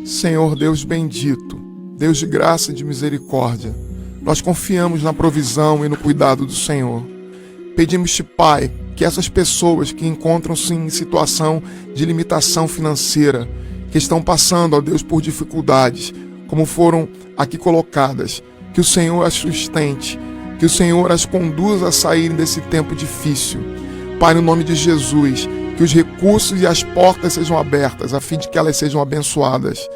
Senhor Deus bendito, Deus de graça e de misericórdia, nós confiamos na provisão e no cuidado do Senhor. Pedimos-te, Pai, que essas pessoas que encontram-se em situação de limitação financeira, que estão passando, ó Deus, por dificuldades, como foram aqui colocadas, que o Senhor as sustente, que o Senhor as conduza a saírem desse tempo difícil. Pai, no nome de Jesus, que os recursos e as portas sejam abertas, a fim de que elas sejam abençoadas.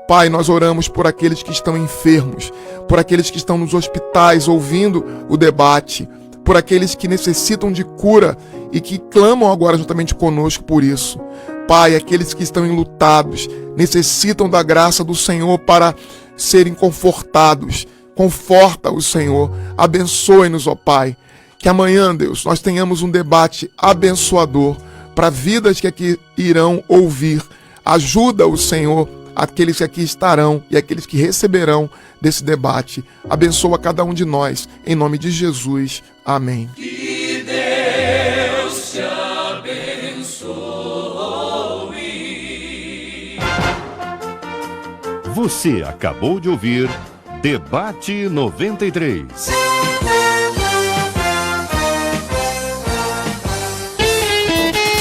Pai, nós oramos por aqueles que estão enfermos, por aqueles que estão nos hospitais ouvindo o debate, por aqueles que necessitam de cura e que clamam agora juntamente conosco por isso. Pai, aqueles que estão enlutados, necessitam da graça do Senhor para serem confortados. Conforta o Senhor, abençoe-nos, ó Pai. Que amanhã, Deus, nós tenhamos um debate abençoador para vidas que aqui irão ouvir. Ajuda o Senhor aqueles que aqui estarão e aqueles que receberão desse debate. Abençoa cada um de nós, em nome de Jesus. Amém. Que Deus te abençoe. Você acabou de ouvir Debate 93.